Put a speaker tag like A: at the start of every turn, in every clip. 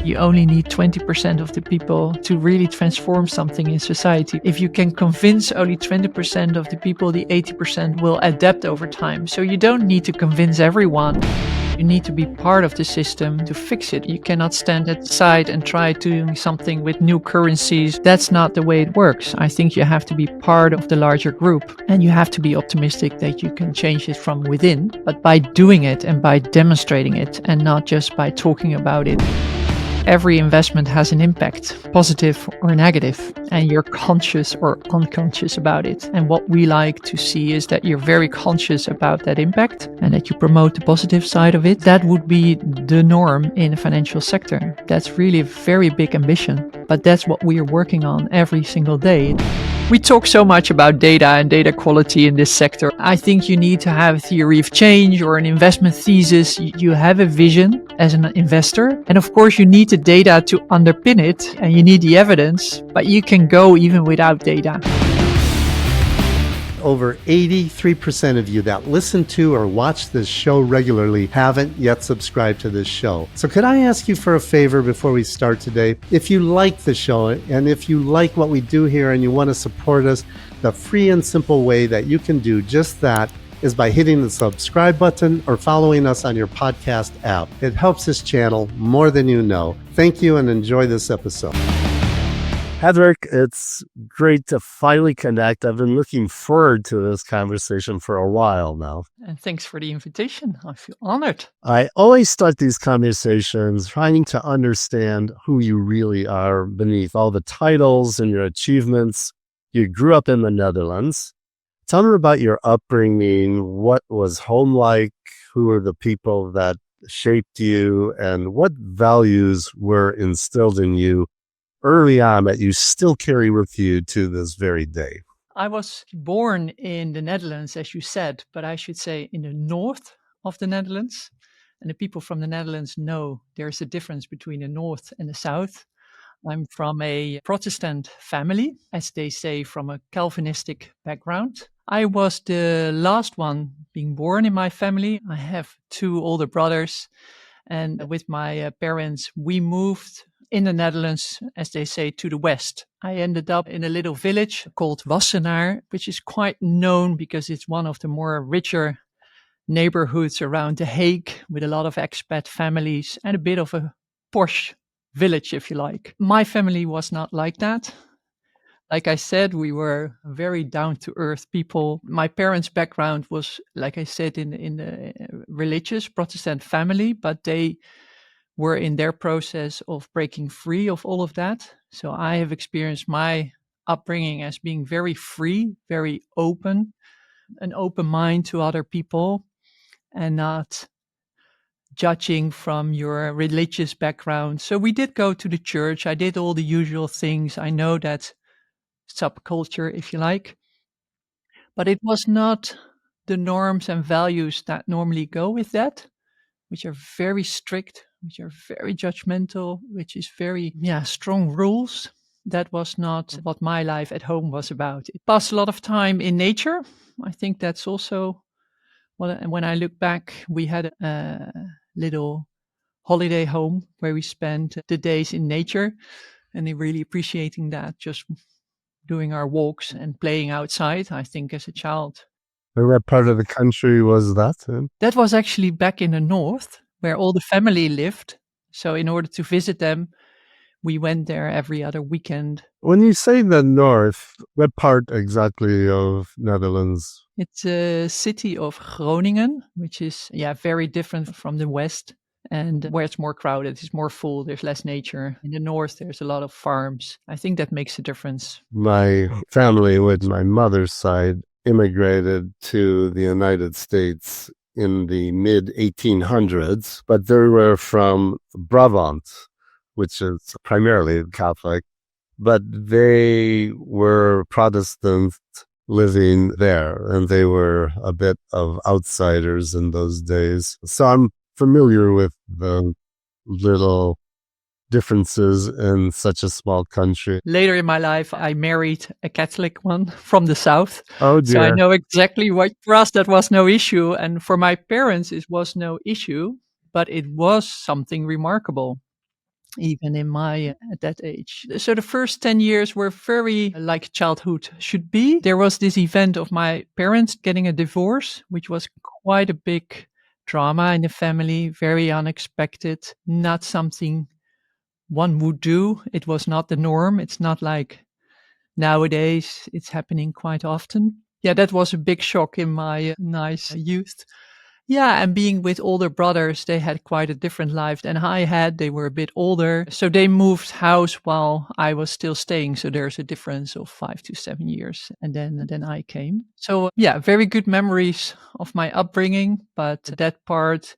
A: You only need 20% of the people to really transform something in society. If you can convince only 20% of the people, the 80% will adapt over time. So you don't need to convince everyone. You need to be part of the system to fix it. You cannot stand aside and try doing something with new currencies. That's not the way it works. I think you have to be part of the larger group, and you have to be optimistic that you can change it from within, but by doing it and by demonstrating it and not just by talking about it. Every investment has an impact, positive or negative, and you're conscious or unconscious about it. And what we like to see is that you're very conscious about that impact and that you promote the positive side of it. That would be the norm in the financial sector. That's really a very big ambition, but that's what we are working on every single day. We talk so much about data and data quality in this sector. I think you need to have a theory of change or an investment thesis. You have a vision as an investor. And of course, you need the data to underpin it and you need the evidence, but you can go even without data.
B: Over 83% of you that listen to or watch this show regularly haven't yet subscribed to this show. So could I ask you for a favor before we start today? If you like the show and if you like what we do here and you want to support us, the free and simple way that you can do just that is by hitting the subscribe button or following us on your podcast app. It helps this channel more than you know. Thank you and enjoy this episode.
C: Hadewych, it's great to finally connect. I've been looking forward to this conversation for a while now.
A: And thanks for the invitation. I feel honored.
C: I always start these conversations trying to understand who you really are beneath all the titles and your achievements. You grew up in the Netherlands. Tell me about your upbringing. What was home like? Who were the people that shaped you? And what values were instilled in you early on that you still carry with you to this very day?
A: I was born in the Netherlands, as you said, but I should say in the north of the Netherlands. And the people from the Netherlands know there's a difference between the north and the south. I'm from a Protestant family, as they say, from a Calvinistic background. I was the last one being born in my family. I have two older brothers, and with my parents, we moved in the Netherlands, as they say, to the west. I ended up in a little village called Wassenaar, which is quite known because it's one of the more richer neighborhoods around The Hague, with a lot of expat families and a bit of a posh village, if you like. My family was not like that. Like I said, we were very down-to-earth people. My parents' background was, like I said, in the religious Protestant family, but they were in their process of breaking free of all of that. So I have experienced my upbringing as being very free, very open, an open mind to other people, and not judging from your religious background. So we did go to the church. I did all the usual things. I know that subculture, if you like, but it was not the norms and values that normally go with that, which are very strict, which are very judgmental, which is very, strong rules. That was not what my life at home was about. It passed a lot of time in nature. I think that's also when I look back, we had a little holiday home where we spent the days in nature, and really appreciating that, just doing our walks and playing outside, I think, as a child.
C: And what part of the country was that in?
A: That was actually back in the north, where all the family lived. So in order to visit them, we went there every other weekend.
C: When you say the north, what part exactly of Netherlands?
A: It's a city of Groningen, which is very different from the west, and where it's more crowded, it's more full, there's less nature. In the north, there's a lot of farms. I think that makes a difference.
C: My family, with my mother's side, immigrated to the United States in the mid-1800s, but they were from Brabant, which is primarily Catholic, but they were Protestant living there, and they were a bit of outsiders in those days. So I'm familiar with the little differences in such a small country.
A: Later in my life, I married a Catholic one from the south.
C: Oh dear.
A: So I know exactly what, for us, that was no issue. And for my parents, it was no issue, but it was something remarkable. even in my at that age. So the first 10 years were very like childhood should be. There was this event of my parents getting a divorce, which was quite a big drama in the family, very unexpected, not something one would do. It was not the norm. It's not like nowadays it's happening quite often. Yeah, that was a big shock in my nice youth. Yeah, and being with older brothers, they had quite a different life than I had. They were a bit older. So they moved house while I was still staying. So there's a difference of 5 to 7 years. And then I came. So yeah, very good memories of my upbringing. But that part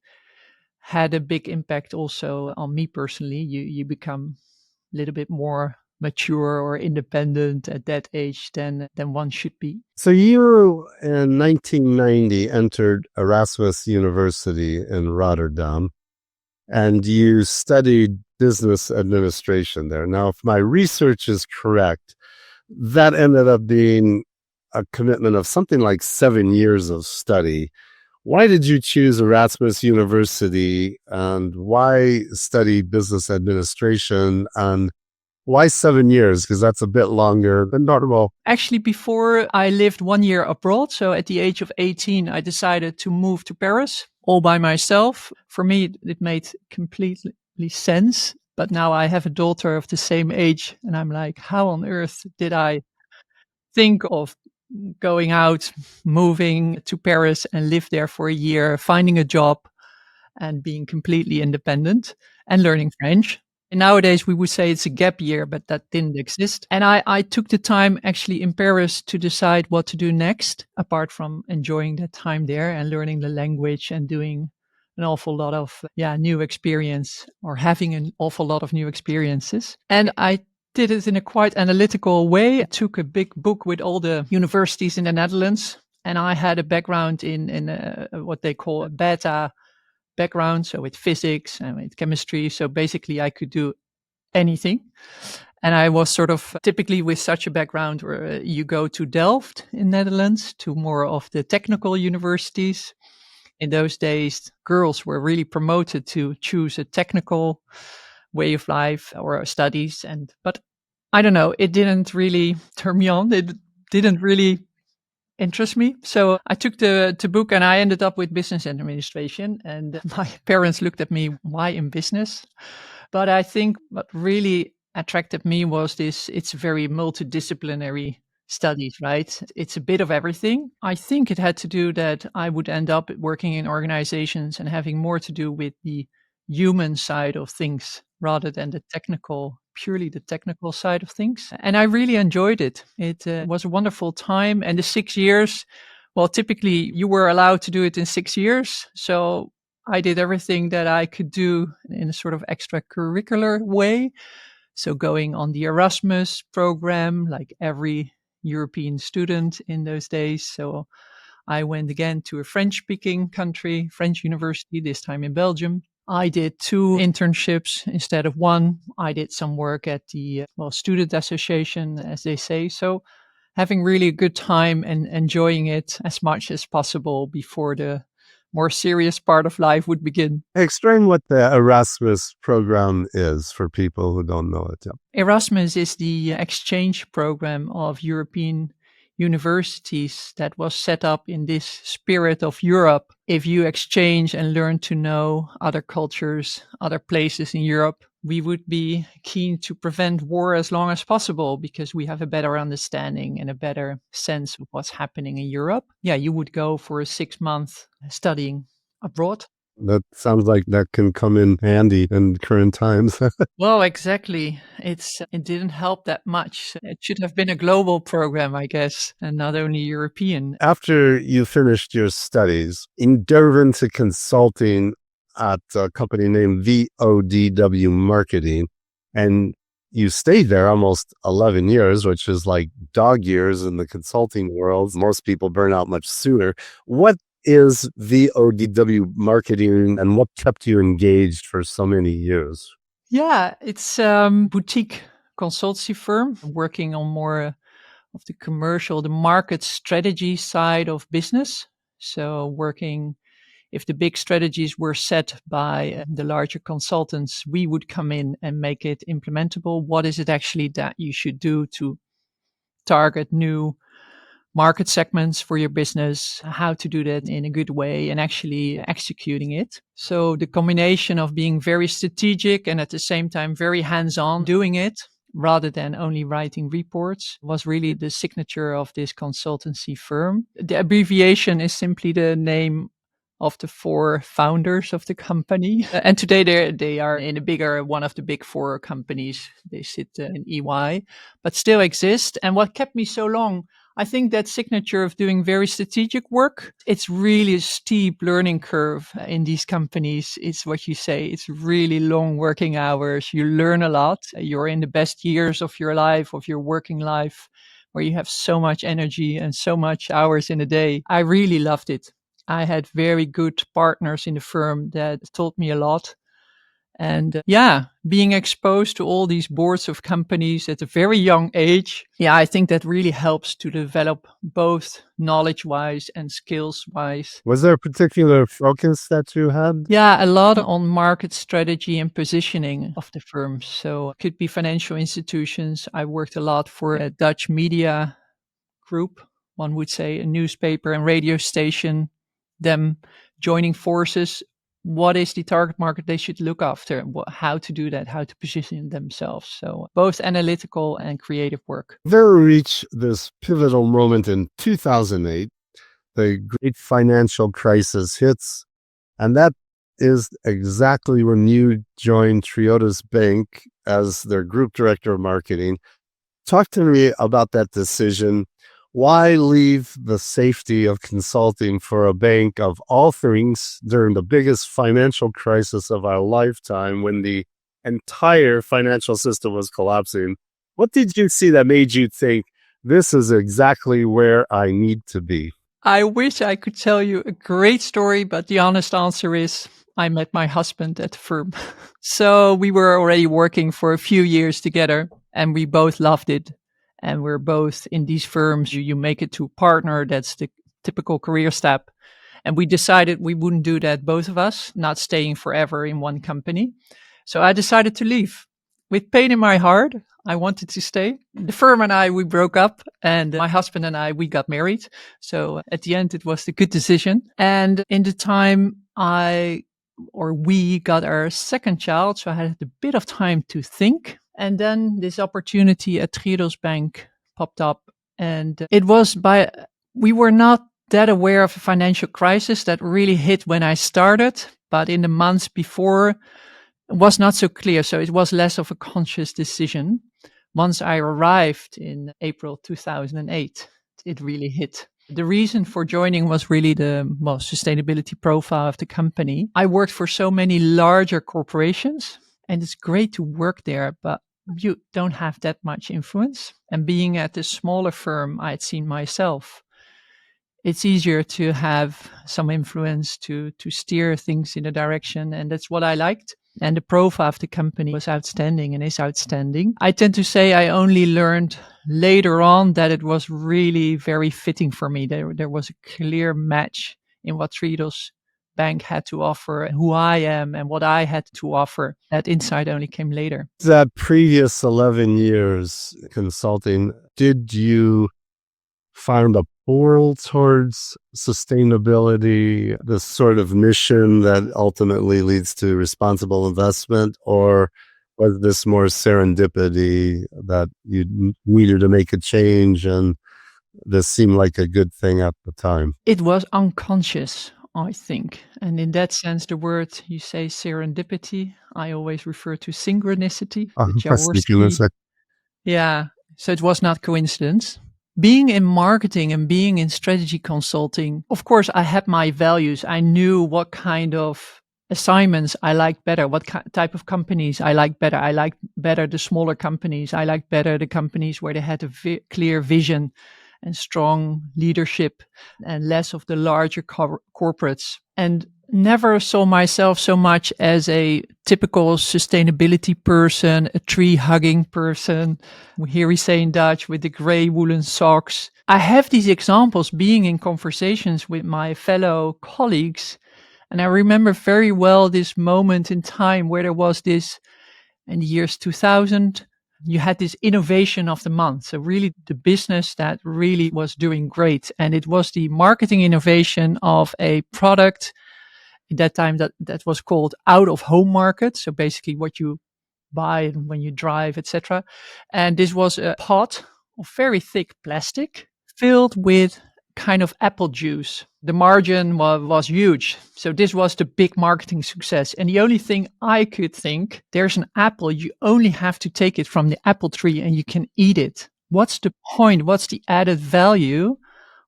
A: had a big impact also on me personally. You become a little bit more mature or independent at that age than one should be.
C: So you in 1990 entered Erasmus University in Rotterdam, and you studied business administration there. Now, if my research is correct, that ended up being a commitment of something like 7 years of study. Why did you choose Erasmus University, and why study business administration, and why 7 years? Because that's a bit longer than normal.
A: Actually, before I lived 1 year abroad, so at the age of 18, I decided to move to Paris all by myself. For me, it made completely sense. But now I have a daughter of the same age, and I'm like, how on earth did I think of going out, moving to Paris and live there for a year, finding a job and being completely independent and learning French? And nowadays we would say it's a gap year, but that didn't exist. And I took the time actually in Paris to decide what to do next, apart from enjoying that time there and learning the language and doing an awful lot of new experience, or having an awful lot of new experiences. And I did it in a quite analytical way. I took a big book with all the universities in the Netherlands, and I had a background in what they call a beta background, so with physics and with chemistry. So basically I could do anything. And I was sort of typically with such a background where you go to Delft in Netherlands, to more of the technical universities. In those days, girls were really promoted to choose a technical way of life or studies. But I don't know, it didn't really turn me on. It didn't really interest me. So I took the book and I ended up with business administration. And my parents looked at me, why in business? But I think what really attracted me was this, it's very multidisciplinary studies, right? It's a bit of everything. I think it had to do that I would end up working in organizations and having more to do with the human side of things rather than purely the technical side of things. And I really enjoyed it. It was a wonderful time. And the 6 years, well, typically you were allowed to do it in 6 years. So I did everything that I could do in a sort of extracurricular way. So going on the Erasmus program, like every European student in those days. So I went again to a French-speaking country, French university, this time in Belgium. I did 2 internships instead of 1. I did some work at the student association, as they say. So having really a good time and enjoying it as much as possible before the more serious part of life would begin.
C: Explain what the Erasmus program is for people who don't know it. Yeah.
A: Erasmus is the exchange program of European universities that was set up in this spirit of Europe. If you exchange and learn to know other cultures, other places in Europe, we would be keen to prevent war as long as possible because we have a better understanding and a better sense of what's happening in Europe. Yeah, you would go for a 6-month studying abroad.
C: That sounds like that can come in handy in current times.
A: Well, exactly. It didn't help that much. It should have been a global program, I guess, and not only European.
C: After you finished your studies, you dove into consulting at a company named VODW Marketing, and you stayed there almost 11 years, which is like dog years in the consulting world. Most people burn out much sooner. What is VODW Marketing, and what kept you engaged for so many years?
A: Yeah, it's boutique consultancy firm working on more of the commercial, the market strategy side of business. So working If the big strategies were set by the larger consultants, we would come in and make it implementable. What is it actually that you should do to target new market segments for your business, how to do that in a good way and actually executing it. So the combination of being very strategic and at the same time very hands-on doing it rather than only writing reports was really the signature of this consultancy firm. The abbreviation is simply the name of the 4 founders of the company. And today they are in one of the big 4 companies. They sit in EY, but still exist. And what kept me so long, I think that signature of doing very strategic work, it's really a steep learning curve in these companies. It's what you say. It's really long working hours. You learn a lot. You're in the best years of your life, of your working life, where you have so much energy and so much hours in a day. I really loved it. I had very good partners in the firm that taught me a lot. And being exposed to all these boards of companies at a very young age, I think that really helps to develop both knowledge-wise and skills-wise.
C: Was there a particular focus that you had?
A: Yeah, a lot on market strategy and positioning of the firm. So it could be financial institutions. I worked a lot for a Dutch media group, one would say, a newspaper and radio station, them joining forces. What is the target market they should look after? How to do that, how to position themselves. So both analytical and creative work.
C: There reached this pivotal moment in 2008. The great financial crisis hits, and that is exactly when you joined Triodos Bank as their group director of marketing. Talk to me about that decision. Why leave the safety of consulting for a bank of all things during the biggest financial crisis of our lifetime when the entire financial system was collapsing? What did you see that made you think, this is exactly where I need to be?
A: I wish I could tell you a great story, but the honest answer is I met my husband at the firm. So we were already working for a few years together and we both loved it. And we're both in these firms. You make it to partner. That's the typical career step. And we decided we wouldn't do that, both of us, not staying forever in one company. So I decided to leave. With pain in my heart, I wanted to stay. The firm and I, we broke up, and my husband and I, we got married. So at the end, it was the good decision. And in the time we got our second child, so I had a bit of time to think. And then this opportunity at Triodos Bank popped up, and we were not that aware of a financial crisis that really hit when I started, but in the months before, it was not so clear. So it was less of a conscious decision. Once I arrived in April 2008, it really hit. The reason for joining was really the sustainability profile of the company. I worked for so many larger corporations, and it's great to work there, but you don't have that much influence. And being at a smaller firm, I had seen myself, it's easier to have some influence to steer things in a direction. And that's what I liked. And the profile of the company was outstanding and is outstanding. I tend to say I only learned later on that it was really very fitting for me. There was a clear match in what Triodos Bank had to offer, and who I am and what I had to offer. That insight only came later.
C: That previous 11 years consulting, did you find a pull towards sustainability, this sort of mission that ultimately leads to responsible investment, or was this more serendipity that you needed to make a change and this seemed like a good thing at the time?
A: It was unconscious, I think. And in that sense, the word you say serendipity, I always refer to synchronicity. Yeah. So it was not coincidence. Being in marketing and being in strategy consulting, of course, I had my values. I knew what kind of assignments I liked better, what type of companies I liked better. I liked better the smaller companies. I liked better the companies where they had a clear vision and strong leadership, and less of the larger corporates. And never saw myself so much as a typical sustainability person, a tree-hugging person. Here we say in Dutch, with the gray woolen socks. I have these examples being in conversations with my fellow colleagues, And I remember very well this moment in time where there was this, in the years 2000, you had this innovation of the month. So really the business that really was doing great. And it was the marketing innovation of a product at that time that was called out of home market. So basically what you buy when you drive, etc. And this was a pot of very thick plastic filled with kind of apple juice. The margin was huge. So this was the big marketing success. And the only thing I could think, there's an apple, you only have to take it from the apple tree and you can eat it. What's the point? What's the added value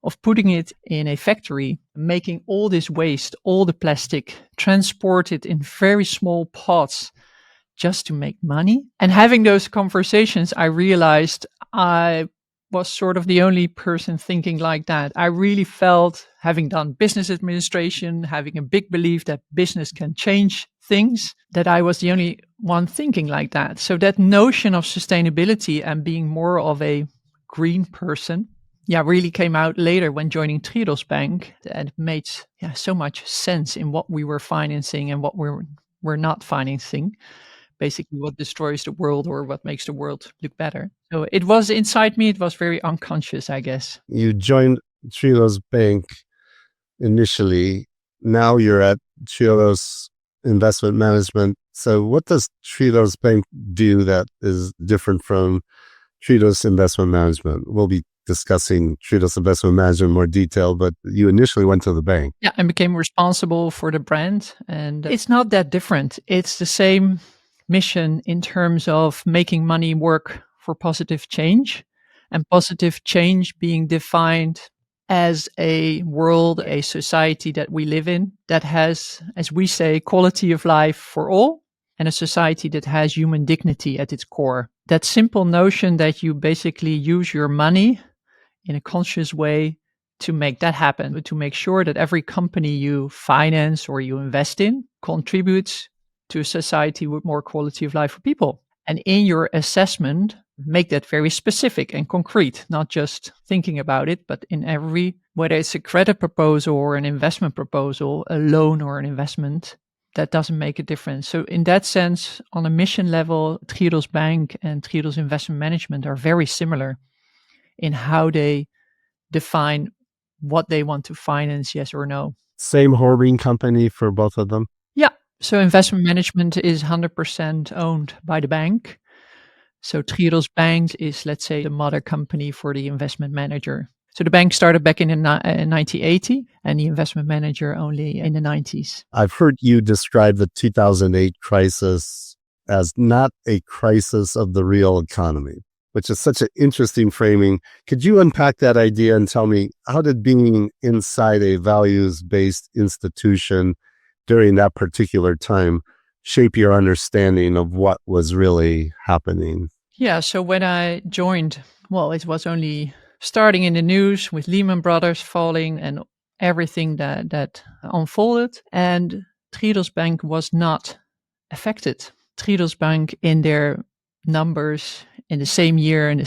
A: of putting it in a factory, making all this waste, all the plastic, transport it in very small pots just to make money? And having those conversations, I realized I was sort of the only person thinking like that. I really felt, having done business administration, having a big belief that business can change things, that I was the only one thinking like that. So that notion of sustainability and being more of a green person, really came out later when joining Triodos Bank, and it made so much sense in what we were financing and what we're not financing. Basically what destroys the world or what makes the world look better. So it was inside me, it was very unconscious, I guess.
C: You joined Triodos Bank initially. Now you're at Triodos Investment Management. So what does Triodos Bank do that is different from Triodos Investment Management? We'll be discussing Triodos Investment Management in more detail, but you initially went to the bank.
A: Yeah, and became responsible for the brand. And it's not that different. It's the same mission in terms of making money work for positive change, and positive change being defined as a world, a society that we live in that has, as we say, quality of life for all, and a society that has human dignity at its core. That simple notion that you basically use your money in a conscious way to make that happen, to make sure that every company you finance or you invest in contributes to a society with more quality of life for people. And in your assessment, make that very specific and concrete, not just thinking about it, but in every, whether it's a credit proposal or an investment proposal, a loan or an investment, that doesn't make a difference. So in that sense, on a mission level, Triodos Bank and Triodos Investment Management are very similar in how they define what they want to finance, yes or no.
C: Same holding company for both of them?
A: Yeah. So investment management is 100% owned by the bank. So Triodos Bank is, let's say, the mother company for the investment manager. So the bank started back in 1980 and the investment manager only in the 90s.
C: I've heard you describe the 2008 crisis as not a crisis of the real economy, which is such an interesting framing. Could you unpack that idea and tell me, how did being inside a values-based institution during that particular time shape your understanding of what was really happening?
A: Yeah, so when I joined, well, it was only starting in the news with Lehman Brothers falling and everything that unfolded. And Triodos Bank was not affected. Triodos Bank, in their numbers in the same year and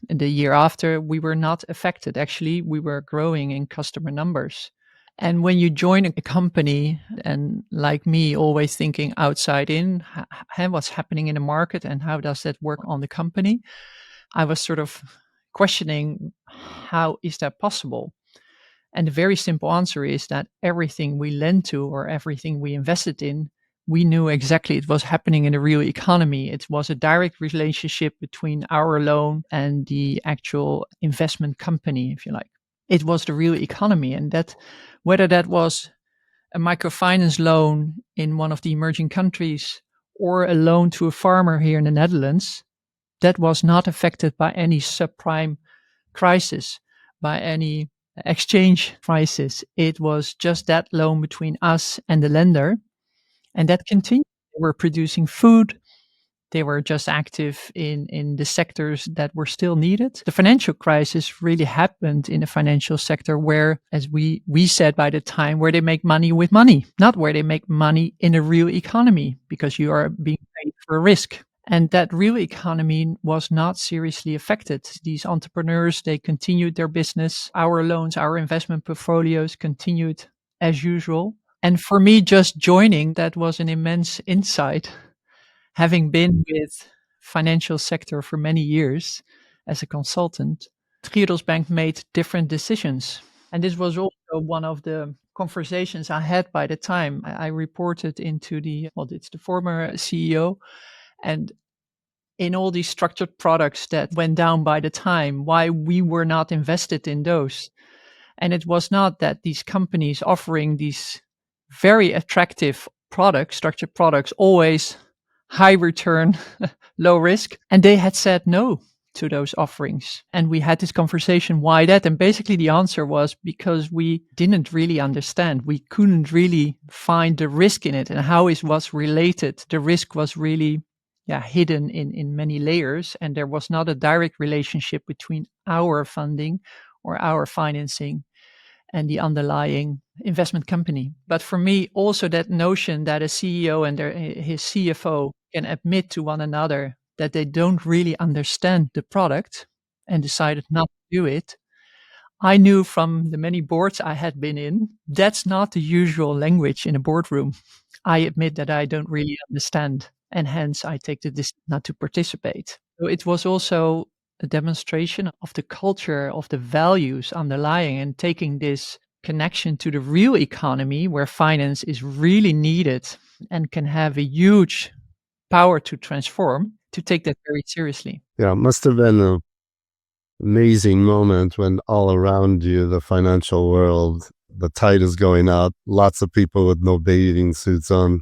A: the year after, we were not affected. Actually, we were growing in customer numbers. And when you join a company, and like me, always thinking outside in, what's happening in the market and how does that work on the company, I was sort of questioning, how is that possible? And the very simple answer is that everything we lent to or everything we invested in, we knew exactly it was happening in the real economy. It was a direct relationship between our loan and the actual investment company, if you like. It was the real economy. And that, whether that was a microfinance loan in one of the emerging countries or a loan to a farmer here in the Netherlands, that was not affected by any subprime crisis, by any exchange crisis. It was just that loan between us and the lender. And that continued. They were producing food. They were just active in the sectors that were still needed. The financial crisis really happened in the financial sector where, as we said by the time, where they make money with money, not where they make money in a real economy, because you are being paid for a risk. And that real economy was not seriously affected. These entrepreneurs, they continued their business. Our loans, our investment portfolios continued as usual. And for me, just joining, that was an immense insight. Having been with financial sector for many years as a consultant, Triodos Bank made different decisions. And this was also one of the conversations I had by the time. I reported into it's the former CEO. And in all these structured products that went down by the time, why we were not invested in those. And it was not that these companies offering these very attractive products, structured products, always high return, low risk. And they had said no to those offerings. And we had this conversation, why that? And basically the answer was because we didn't really understand. We couldn't really find the risk in it and how it was related. The risk was really hidden in many layers. And there was not a direct relationship between our funding or our financing and the underlying investment company. But for me, also that notion that a CEO and his CFO can admit to one another that they don't really understand the product and decided not to do it. I knew from the many boards I had been in, that's not the usual language in a boardroom. I admit that I don't really understand, and hence I take the decision not to participate. So it was also a demonstration of the culture, of the values underlying, and taking this connection to the real economy where finance is really needed and can have a huge power to transform, to take that very seriously.
C: Yeah, it must have been an amazing moment when all around you, the financial world, the tide is going up, lots of people with no bathing suits on,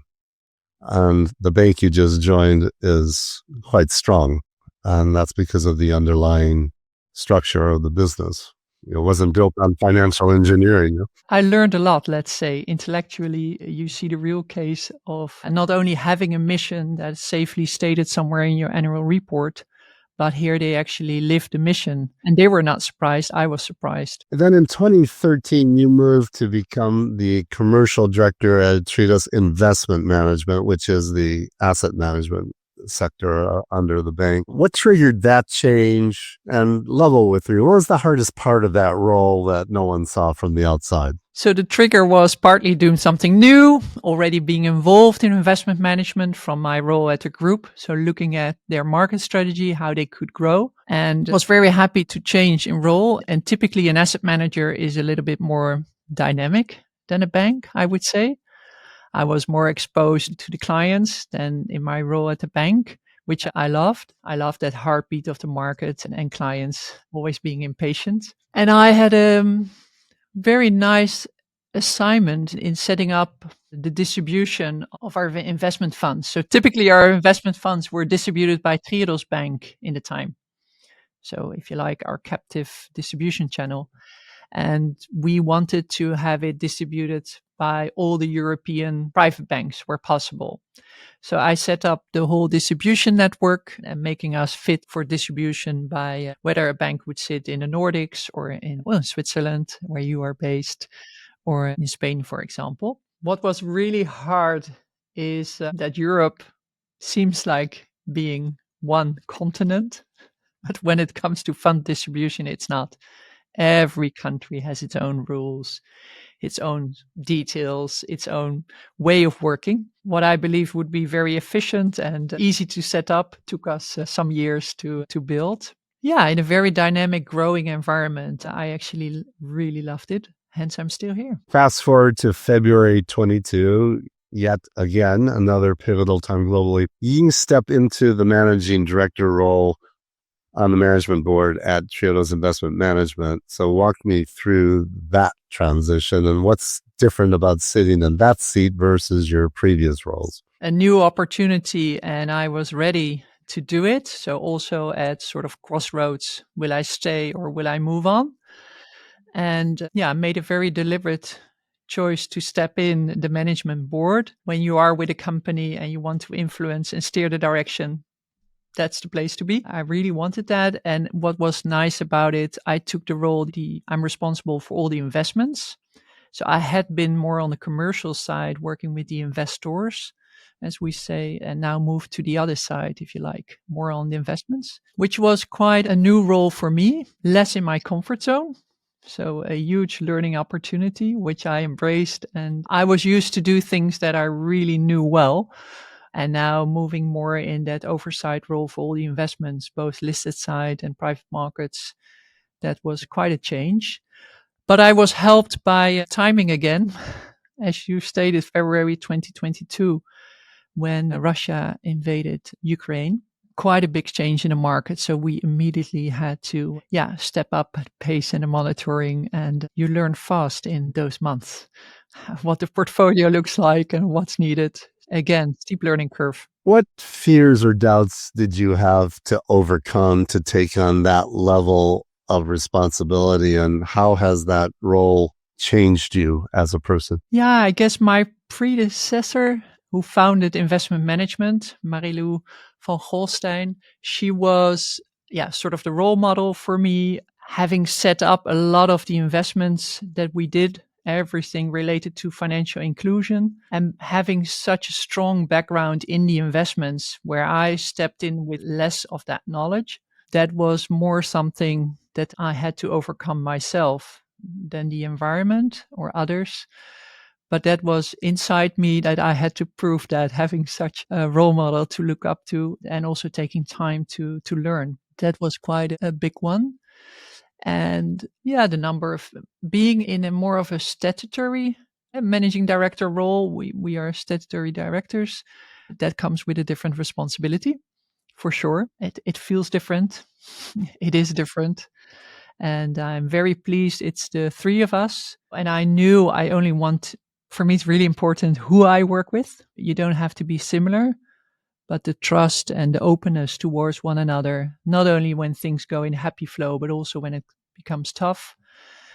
C: and the bank you just joined is quite strong. And that's because of the underlying structure of the business. It wasn't built on financial engineering.
A: I learned a lot, let's say, intellectually. You see the real case of not only having a mission that is safely stated somewhere in your annual report, but here they actually lived the mission. And they were not surprised. I was surprised.
C: And then in 2013, you moved to become the commercial director at Triodos Investment Management, which is the asset management sector under the bank. What triggered that change? And level with you, what was the hardest part of that role that no one saw from the outside?
A: So the trigger was partly doing something new, already being involved in investment management from my role at the group. So looking at their market strategy, how they could grow, and was very happy to change in role. And typically an asset manager is a little bit more dynamic than a bank, I would say. I was more exposed to the clients than in my role at the bank, which I loved. I loved that heartbeat of the market and clients always being impatient. And I had a very nice assignment in setting up the distribution of our investment funds. So typically our investment funds were distributed by Triodos Bank in the time. So if you like, our captive distribution channel. And we wanted to have it distributed by all the European private banks where possible. So I set up the whole distribution network and making us fit for distribution by whether a bank would sit in the Nordics or in Switzerland, where you are based, or in Spain, for example. What was really hard is that Europe seems like being one continent, but when it comes to fund distribution, it's not. Every country has its own rules, its own details, its own way of working. What I believe would be very efficient and easy to set up took us some years to build. Yeah, in a very dynamic, growing environment, I actually really loved it. Hence, I'm still here.
C: Fast forward to February 22, yet again, another pivotal time globally. You step into the managing director role on the management board at Triodos Investment Management. So walk me through that transition and what's different about sitting in that seat versus your previous roles.
A: A new opportunity, and I was ready to do it. So also at sort of crossroads, will I stay or will I move on? And I made a very deliberate choice to step in the management board. When you are with a company and you want to influence and steer the direction, that's the place to be. I really wanted that. And what was nice about it, I took the role, I'm responsible for all the investments. So I had been more on the commercial side, working with the investors, as we say, and now moved to the other side, if you like, more on the investments, which was quite a new role for me, less in my comfort zone. So a huge learning opportunity, which I embraced. And I was used to do things that I really knew well. And now moving more in that oversight role for all the investments, both listed side and private markets, that was quite a change. But I was helped by timing again, as you stated, February 2022, when Russia invaded Ukraine. Quite a big change in the market. So we immediately had to, step up pace in the monitoring, and you learn fast in those months what the portfolio looks like and what's needed. Again, steep learning curve.
C: What fears or doubts did you have to overcome to take on that level of responsibility, and how has that role changed you as a person?
A: Yeah, I guess my predecessor, who founded investment management, Marilou van Golstein, she was, sort of the role model for me, having set up a lot of the investments that we did, everything related to financial inclusion, and having such a strong background in the investments where I stepped in with less of that knowledge. That was more something that I had to overcome myself than the environment or others. But that was inside me that I had to prove that, having such a role model to look up to and also taking time to learn. That was quite a big one. And the number of being in a more of a statutory managing director role, we are statutory directors. That comes with a different responsibility, for sure. It feels different. It is different. And I'm very pleased it's the three of us. And I knew I only for me, it's really important who I work with. You don't have to be similar, but the trust and the openness towards one another, not only when things go in happy flow, but also when it becomes tough.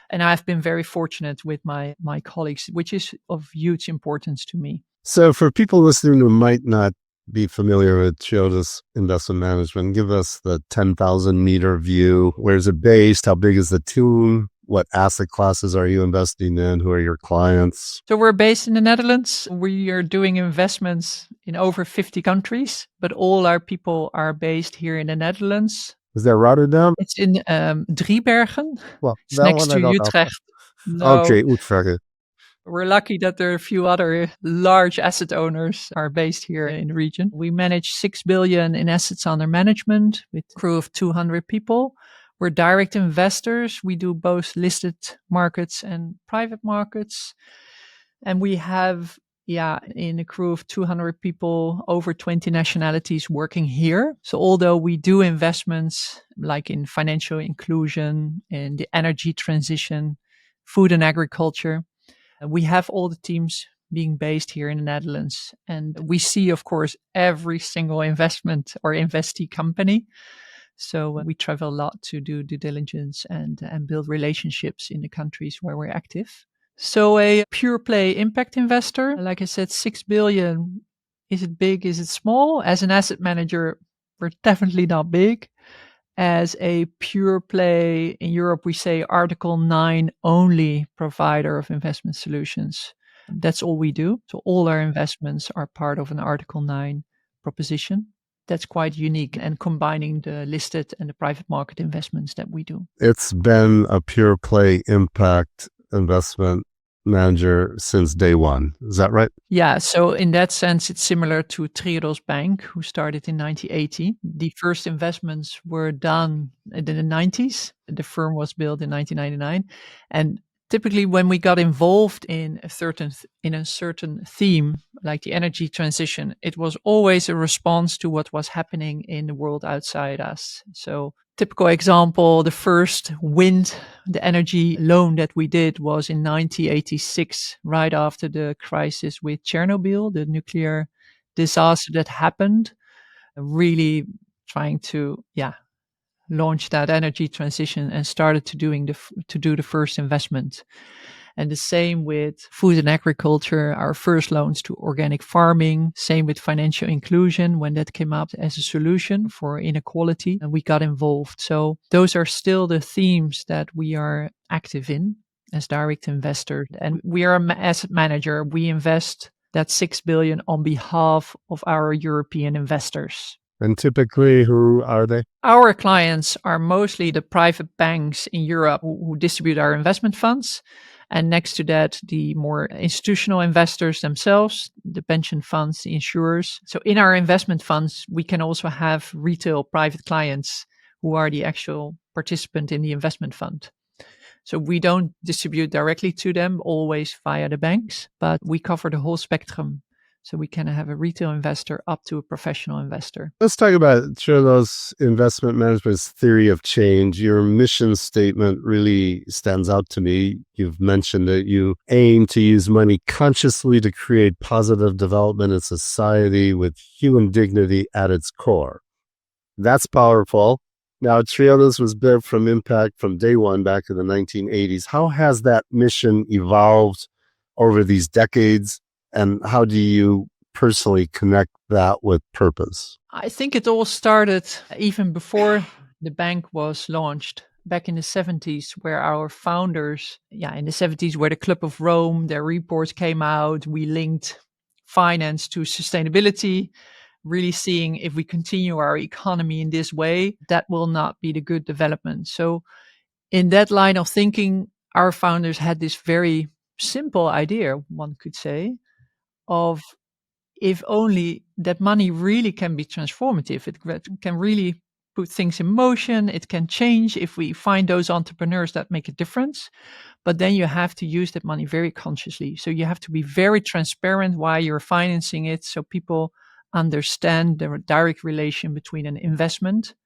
A: And I've been very fortunate with my colleagues, which is of huge importance to me.
C: So for people listening who might not be familiar with Triodos Investment Management, give us the 10,000 meter view. Where is it based? How big is the team? What asset classes are you investing in? Who are your clients?
A: So we're based in the Netherlands. We are doing investments in over 50 countries, but all our people are based here in the Netherlands.
C: Is that Rotterdam?
A: It's in Driebergen.
C: Well,
A: It's
C: that
A: next
C: one
A: to
C: I don't know.
A: Utrecht. No,
C: Okay, Utrecht.
A: we're lucky that there are a few other large asset owners are based here in the region. We manage 6 billion in assets under management with a crew of 200 people. We're direct investors. We do both listed markets and private markets. And we have, in a crew of 200 people, over 20 nationalities working here. So although we do investments like in financial inclusion, in the energy transition, food and agriculture, we have all the teams being based here in the Netherlands. And we see, of course, every single investment or investee company. So we travel a lot to do due diligence and build relationships in the countries where we're active. So a pure play impact investor, like I said, 6 billion. Is it big? Is it small? As an asset manager, we're definitely not big. As a pure play in Europe, we say Article 9 only provider of investment solutions. That's all we do. So all our investments are part of an Article 9 proposition. That's quite unique, and combining the listed and the private market investments that we do.
C: It's been a pure play impact investment manager since day one. Is that right?
A: Yeah. So in that sense, it's similar to Triodos Bank, who started in 1980. The first investments were done in the 90s. The firm was built in 1999. And typically when we got involved in a certain theme, like the energy transition, it was always a response to what was happening in the world outside us. So typical example, the first the energy loan that we did was in 1986, right after the crisis with Chernobyl, the nuclear disaster that happened, really trying to, launch that energy transition and started to do the first investment. And the same with food and agriculture, our first loans to organic farming, same with financial inclusion when that came up as a solution for inequality, and we got involved. So those are still the themes that we are active in as direct investors. And we are an asset manager. We invest that 6 billion on behalf of our European investors.
C: And typically, who are they?
A: Our clients are mostly the private banks in Europe who distribute our investment funds. And next to that, the more institutional investors themselves, the pension funds, the insurers. So in our investment funds, we can also have retail private clients who are the actual participant in the investment fund. So we don't distribute directly to them, always via the banks, but we cover the whole spectrum. So we can have a retail investor up to a professional investor.
C: Let's talk about Triodos Investment Management's theory of change. Your mission statement really stands out to me. You've mentioned that you aim to use money consciously to create positive development in society with human dignity at its core. That's powerful. Now, Triodos was built from impact from day one back in the 1980s. How has that mission evolved over these decades? And how do you personally connect that with purpose?
A: I think it all started even before the bank was launched back in the 70s, where our founders, in the 70s, where the Club of Rome, their reports came out, we linked finance to sustainability, really seeing if we continue our economy in this way, that will not be the good development. So in that line of thinking, our founders had this very simple idea, one could say, of if only that money really can be transformative, it can really put things in motion, it can change if we find those entrepreneurs that make a difference. But then you have to use that money very consciously. So you have to be very transparent why you're financing it, so people understand the direct relation between an investment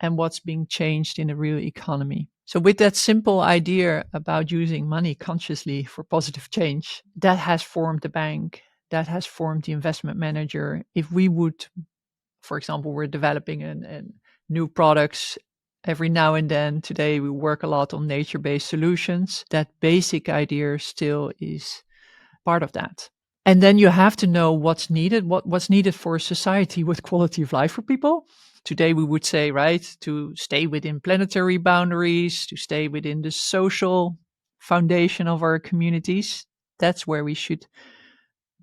A: and what's being changed in the real economy. So with that simple idea about using money consciously for positive change, that has formed the bank, that has formed the investment manager. If we would, for example, we're developing new products every now and then. Today we work a lot on nature-based solutions. That basic idea still is part of that. And then you have to know what's needed, what's needed for a society with quality of life for people. Today we would say, right, to stay within planetary boundaries, to stay within the social foundation of our communities. That's where we should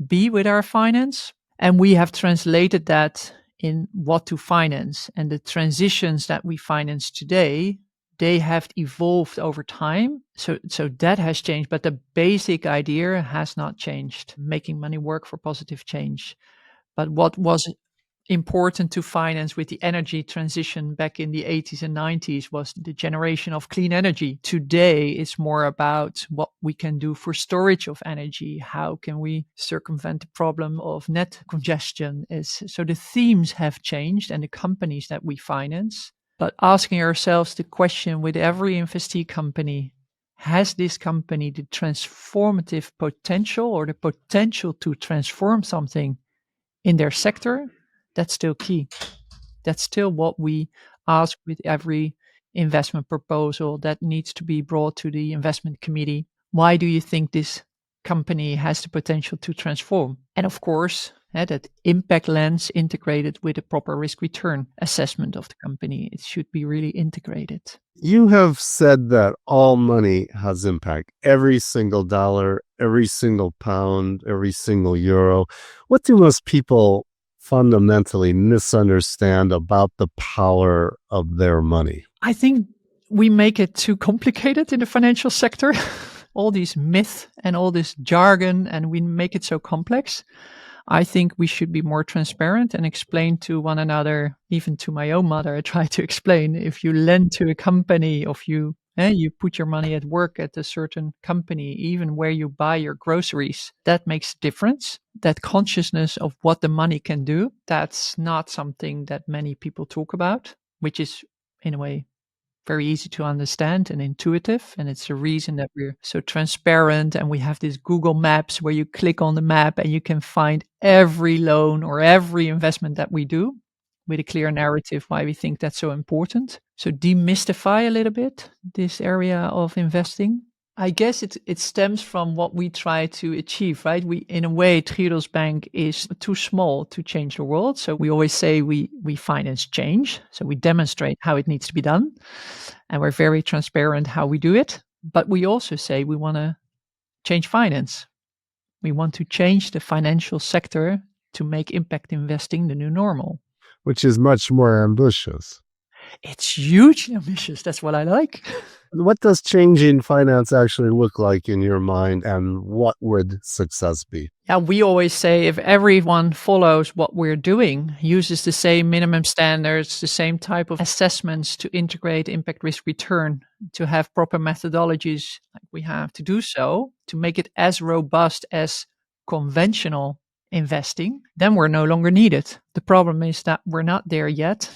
A: be with our finance. And we have translated that in what to finance. And the transitions that we finance today, they have evolved over time. So that has changed, but the basic idea has not changed, making money work for positive change. But what was important to finance with the energy transition back in the 80s and 90s was the generation of clean energy. Today, it's more about what we can do for storage of energy. How can we circumvent the problem of net congestion? So the themes have changed and the companies that we finance. But asking ourselves the question with every investee company, has this company the transformative potential or the potential to transform something in their sector? That's still key. That's still what we ask with every investment proposal that needs to be brought to the investment committee. Why do you think this company has the potential to transform? And of course, that impact lens integrated with a proper risk return assessment of the company. It should be really integrated.
C: You have said that all money has impact. Every single dollar, every single pound, every single euro. What do most people fundamentally misunderstand about the power of their money?
A: I think we make it too complicated in the financial sector. All these myths and all this jargon, and we make it so complex. I think we should be more transparent and explain to one another, even to my own mother. I try to explain, if you lend to a company, if you put your money at work at a certain company, even where you buy your groceries, that makes a difference. That consciousness of what the money can do, that's not something that many people talk about, which is in a way very easy to understand and intuitive. And it's the reason that we're so transparent. And we have these Google Maps where you click on the map and you can find every loan or every investment that we do with a clear narrative why we think that's so important. So demystify a little bit this area of investing. I guess it stems from what we try to achieve, right? In a way, Triodos Bank is too small to change the world. So we always say we finance change. So we demonstrate how it needs to be done. And we're very transparent how we do it. But we also say we want to change finance. We want to change the financial sector to make impact investing the new normal.
C: which is much more ambitious.
A: It's hugely ambitious. That's what I like.
C: What does changing finance actually look like in your mind, and what would success be?
A: Yeah, we always say if everyone follows what we're doing, uses the same minimum standards, the same type of assessments to integrate impact risk return, to have proper methodologies like we have to do so, to make it as robust as conventional investing, then we're no longer needed. The problem is that we're not there yet.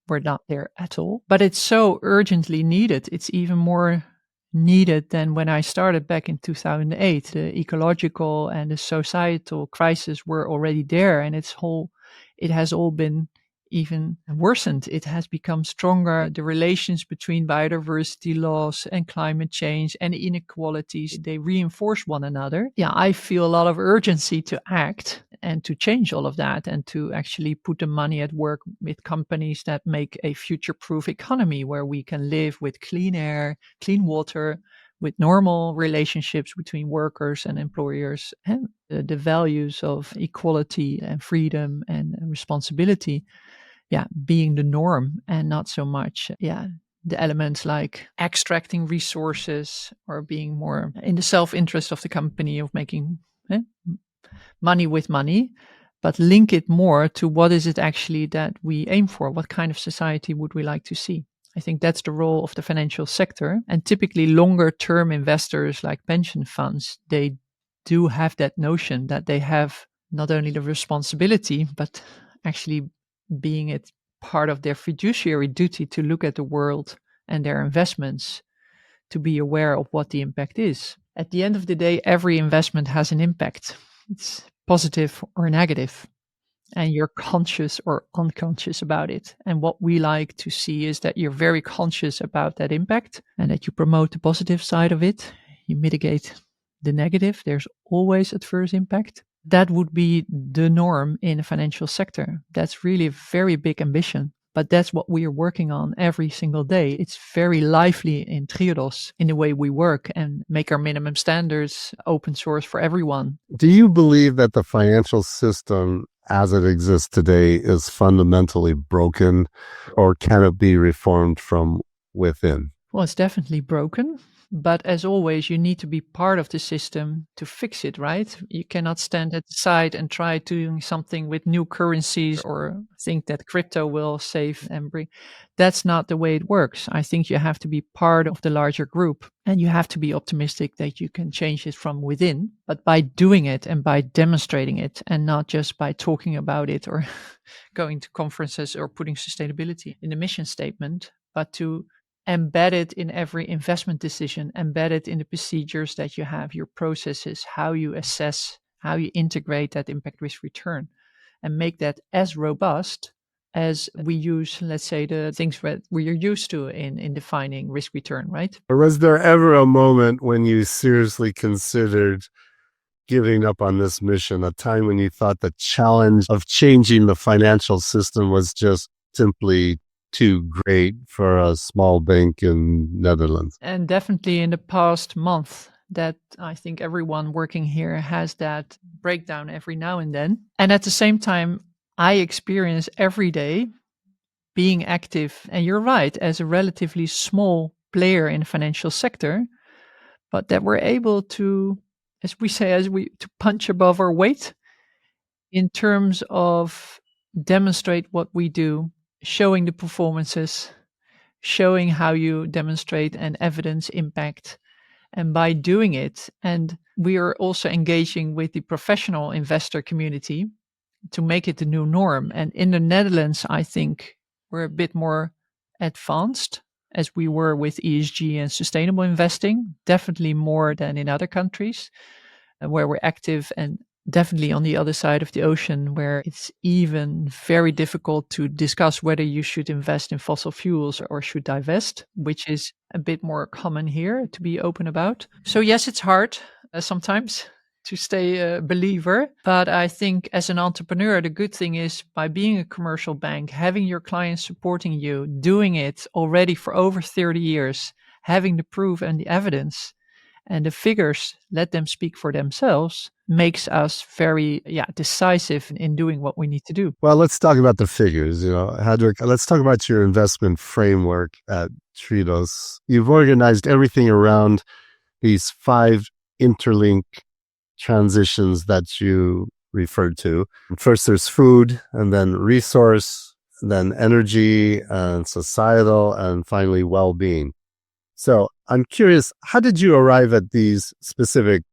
A: We're not there at all, but it's so urgently needed. It's even more needed than when I started back in 2008. The ecological and the societal crisis were already there, and it has all been even worsened. It has become stronger. The relations between biodiversity loss and climate change and inequalities, they reinforce one another. Yeah, I feel a lot of urgency to act and to change all of that and to actually put the money at work with companies that make a future-proof economy where we can live with clean air, clean water, with normal relationships between workers and employers, and the values of equality and freedom and responsibility, being the norm and not so much, the elements like extracting resources or being more in the self-interest of the company of making money with money, but link it more to what is it actually that we aim for? What kind of society would we like to see? I think that's the role of the financial sector. And typically longer term investors like pension funds, they do have that notion that they have not only the responsibility, but actually being it part of their fiduciary duty to look at the world and their investments to be aware of what the impact is. At the end of the day, every investment has an impact. It's positive or negative, and you're conscious or unconscious about it. And what we like to see is that you're very conscious about that impact and that you promote the positive side of it. You mitigate the negative. There's always adverse impact. That would be the norm in the financial sector. That's really a very big ambition. But that's what we are working on every single day. It's very lively in Triodos in the way we work and make our minimum standards open source for everyone.
C: Do you believe that the financial system as it exists today is fundamentally broken, or can it be reformed from within?
A: Well, it's definitely broken. But as always, you need to be part of the system to fix it, right? You cannot stand at the side and try doing something with new currencies or think that crypto will save and bring. That's not the way it works. I think you have to be part of the larger group and you have to be optimistic that you can change it from within, but by doing it and by demonstrating it and not just by talking about it or going to conferences or putting sustainability in the mission statement, but to embed it in every investment decision, embed it in the procedures that you have, your processes, how you assess, how you integrate that impact risk return, and make that as robust as we use, let's say, the things that we are used to in defining risk return, right?
C: Or was there ever a moment when you seriously considered giving up on this mission, a time when you thought the challenge of changing the financial system was just simply too great for a small bank in Netherlands?
A: And definitely in the past month, that I think everyone working here has that breakdown every now and then. And at the same time, I experience every day being active, and you're right, as a relatively small player in the financial sector, but that we're able to, as we say, to punch above our weight in terms of demonstrate what we do, showing the performances, showing how you demonstrate and evidence impact. And by doing it, and we are also engaging with the professional investor community to make it the new norm. And in the Netherlands, I think we're a bit more advanced as we were with ESG and sustainable investing, definitely more than in other countries where we're active, and definitely on the other side of the ocean where it's even very difficult to discuss whether you should invest in fossil fuels or should divest, which is a bit more common here to be open about. So yes, it's hard sometimes to stay a believer, but I think as an entrepreneur, the good thing is by being a commercial bank, having your clients supporting you, doing it already for over 30 years, having the proof and the evidence, and the figures, let them speak for themselves, makes us very decisive in doing what we need to do.
C: Well, let's talk about the figures. Hadewych, let's talk about your investment framework at Triodos. You've organized everything around these 5 interlinked transitions that you referred to. First, there's food, and then resource, then energy, and societal, and finally, well-being. So I'm curious, how did you arrive at these specific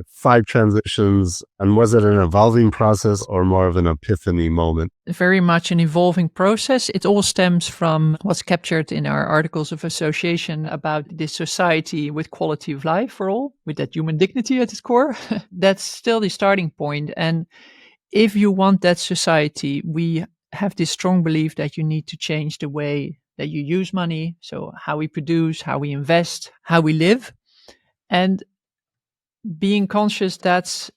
C: 5 transitions, and was it an evolving process or more of an epiphany moment?
A: Very much an evolving process. It all stems from what's captured in our articles of association about this society with quality of life for all, with that human dignity at its core. That's still the starting point. And if you want that society, we have this strong belief that you need to change the way that you use money. So how we produce, how we invest, how we live. And being conscious that's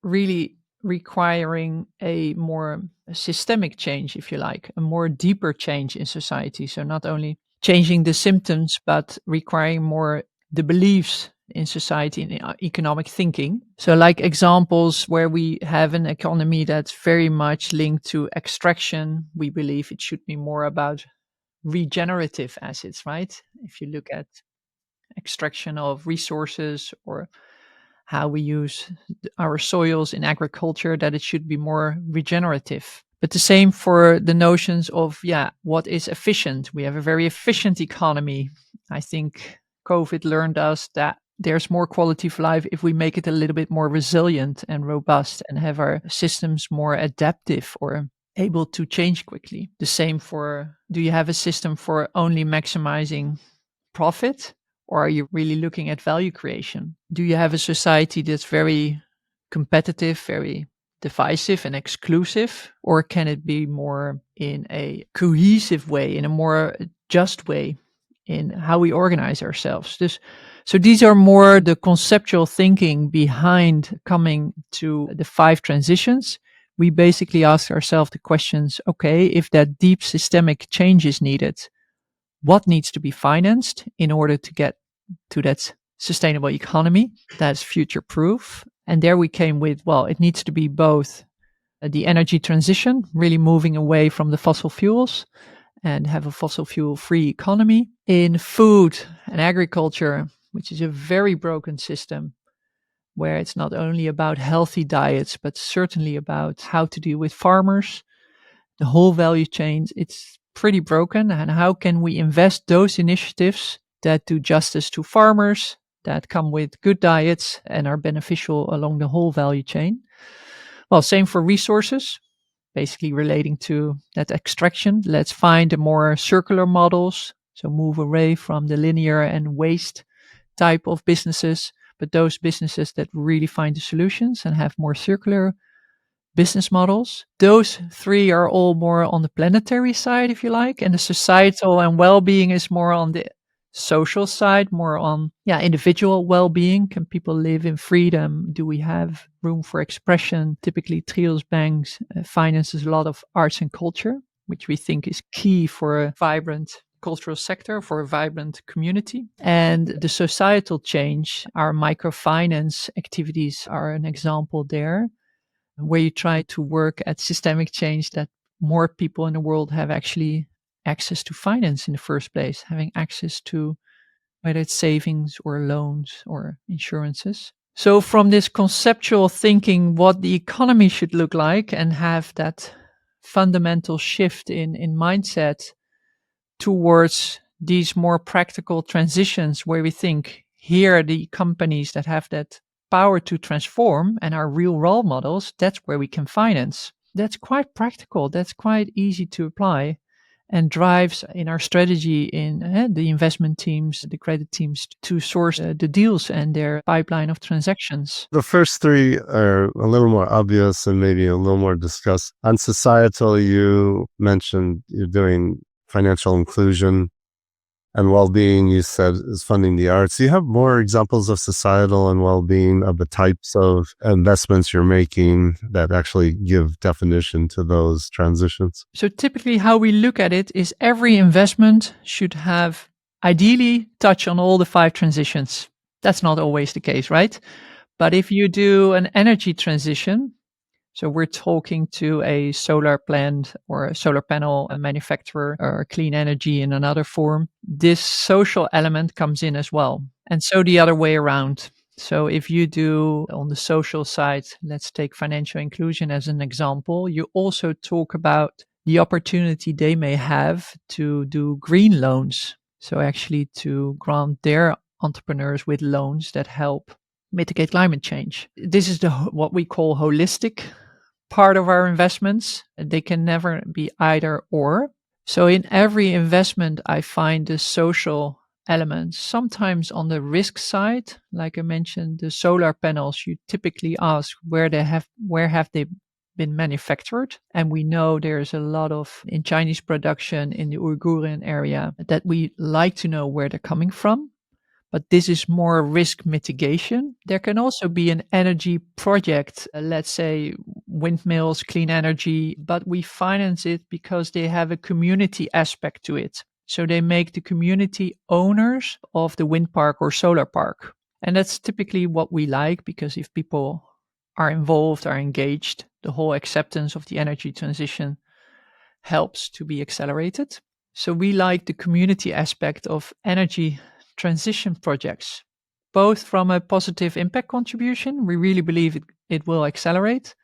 A: really requiring a more systemic change, if you like, a more deeper change in society. So not only changing the symptoms, but requiring more the beliefs in society and economic thinking. So like examples where we have an economy that's very much linked to extraction, we believe it should be more about regenerative assets, right? If you look at extraction of resources or how we use our soils in agriculture, that it should be more regenerative. But the same for the notions of, what is efficient? We have a very efficient economy. I think COVID learned us that there's more quality of life if we make it a little bit more resilient and robust and have our systems more adaptive or able to change quickly. The same for, do you have a system for only maximizing profit? Or are you really looking at value creation? Do you have a society that's very competitive, very divisive and exclusive? Or can it be more in a cohesive way, in a more just way in how we organize ourselves? So these are more the conceptual thinking behind coming to the 5 transitions. We basically ask ourselves the questions, okay, if that deep systemic change is needed, what needs to be financed in order to get to that sustainable economy that's future proof? And there we came with, it needs to be both the energy transition, really moving away from the fossil fuels and have a fossil fuel free economy. In food and agriculture, which is a very broken system, where it's not only about healthy diets, but certainly about how to deal with farmers, the whole value chain, it's pretty broken. And how can we invest those initiatives that do justice to farmers, that come with good diets and are beneficial along the whole value chain? Well, same for resources, basically relating to that extraction. Let's find a more circular models. So move away from the linear and waste type of businesses, but those businesses that really find the solutions and have more circular business models. Those 3 are all more on the planetary side, if you like, and the societal and well-being is more on the social side, more on individual well-being. Can people live in freedom? Do we have room for expression? Typically, Triodos Bank finances a lot of arts and culture, which we think is key for a vibrant cultural sector, for a vibrant community. And the societal change, our microfinance activities are an example there, where you try to work at systemic change that more people in the world have actually access to finance in the first place, having access to whether it's savings or loans or insurances. So from this conceptual thinking, what the economy should look like, and have that fundamental shift in mindset towards these more practical transitions, where we think here are the companies that have that power to transform and are real role models, that's where we can finance. That's quite practical. That's quite easy to apply, and drives in our strategy in the investment teams, the credit teams, to source the deals and their pipeline of transactions.
C: The first 3 are a little more obvious and maybe a little more discussed. On societal, you mentioned you're doing financial inclusion, and well-being, you said, is funding the arts. Do you have more examples of societal and well-being, of the types of investments you're making that actually give definition to those transitions?
A: So typically how we look at it is every investment should have ideally touch on all the 5 transitions. That's not always the case, right? But if you do an energy transition, so we're talking to a solar plant or a solar panel a manufacturer or clean energy in another form, this social element comes in as well. And so the other way around. So if you do on the social side, let's take financial inclusion as an example, you also talk about the opportunity they may have to do green loans. So actually to grant their entrepreneurs with loans that help mitigate climate change. This is what we call holistic part of our investments. They can never be either or. So in every investment, I find the social elements. Sometimes on the risk side, like I mentioned, the solar panels, you typically ask where have they been manufactured. And we know there's a lot of in Chinese production in the Uyghurian area that we like to know where they're coming from. But this is more risk mitigation. There can also be an energy project, let's say windmills, clean energy, but we finance it because they have a community aspect to it. So they make the community owners of the wind park or solar park. And that's typically what we like, because if people are involved, are engaged, the whole acceptance of the energy transition helps to be accelerated. So we like the community aspect of energy transition projects, both from a positive impact contribution, we really believe it will accelerate,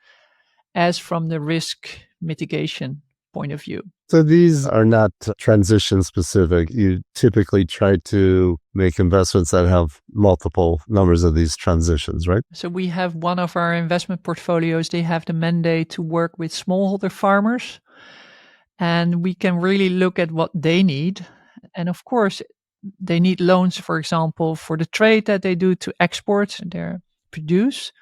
A: as from the risk mitigation point of view.
C: So these are not transition specific. You typically try to make investments that have multiple numbers of these transitions, right?
A: So we have one of our investment portfolios, they have the mandate to work with smallholder farmers, and we can really look at what they need. And of course, they need loans, for example, for the trade that they do to export their produce.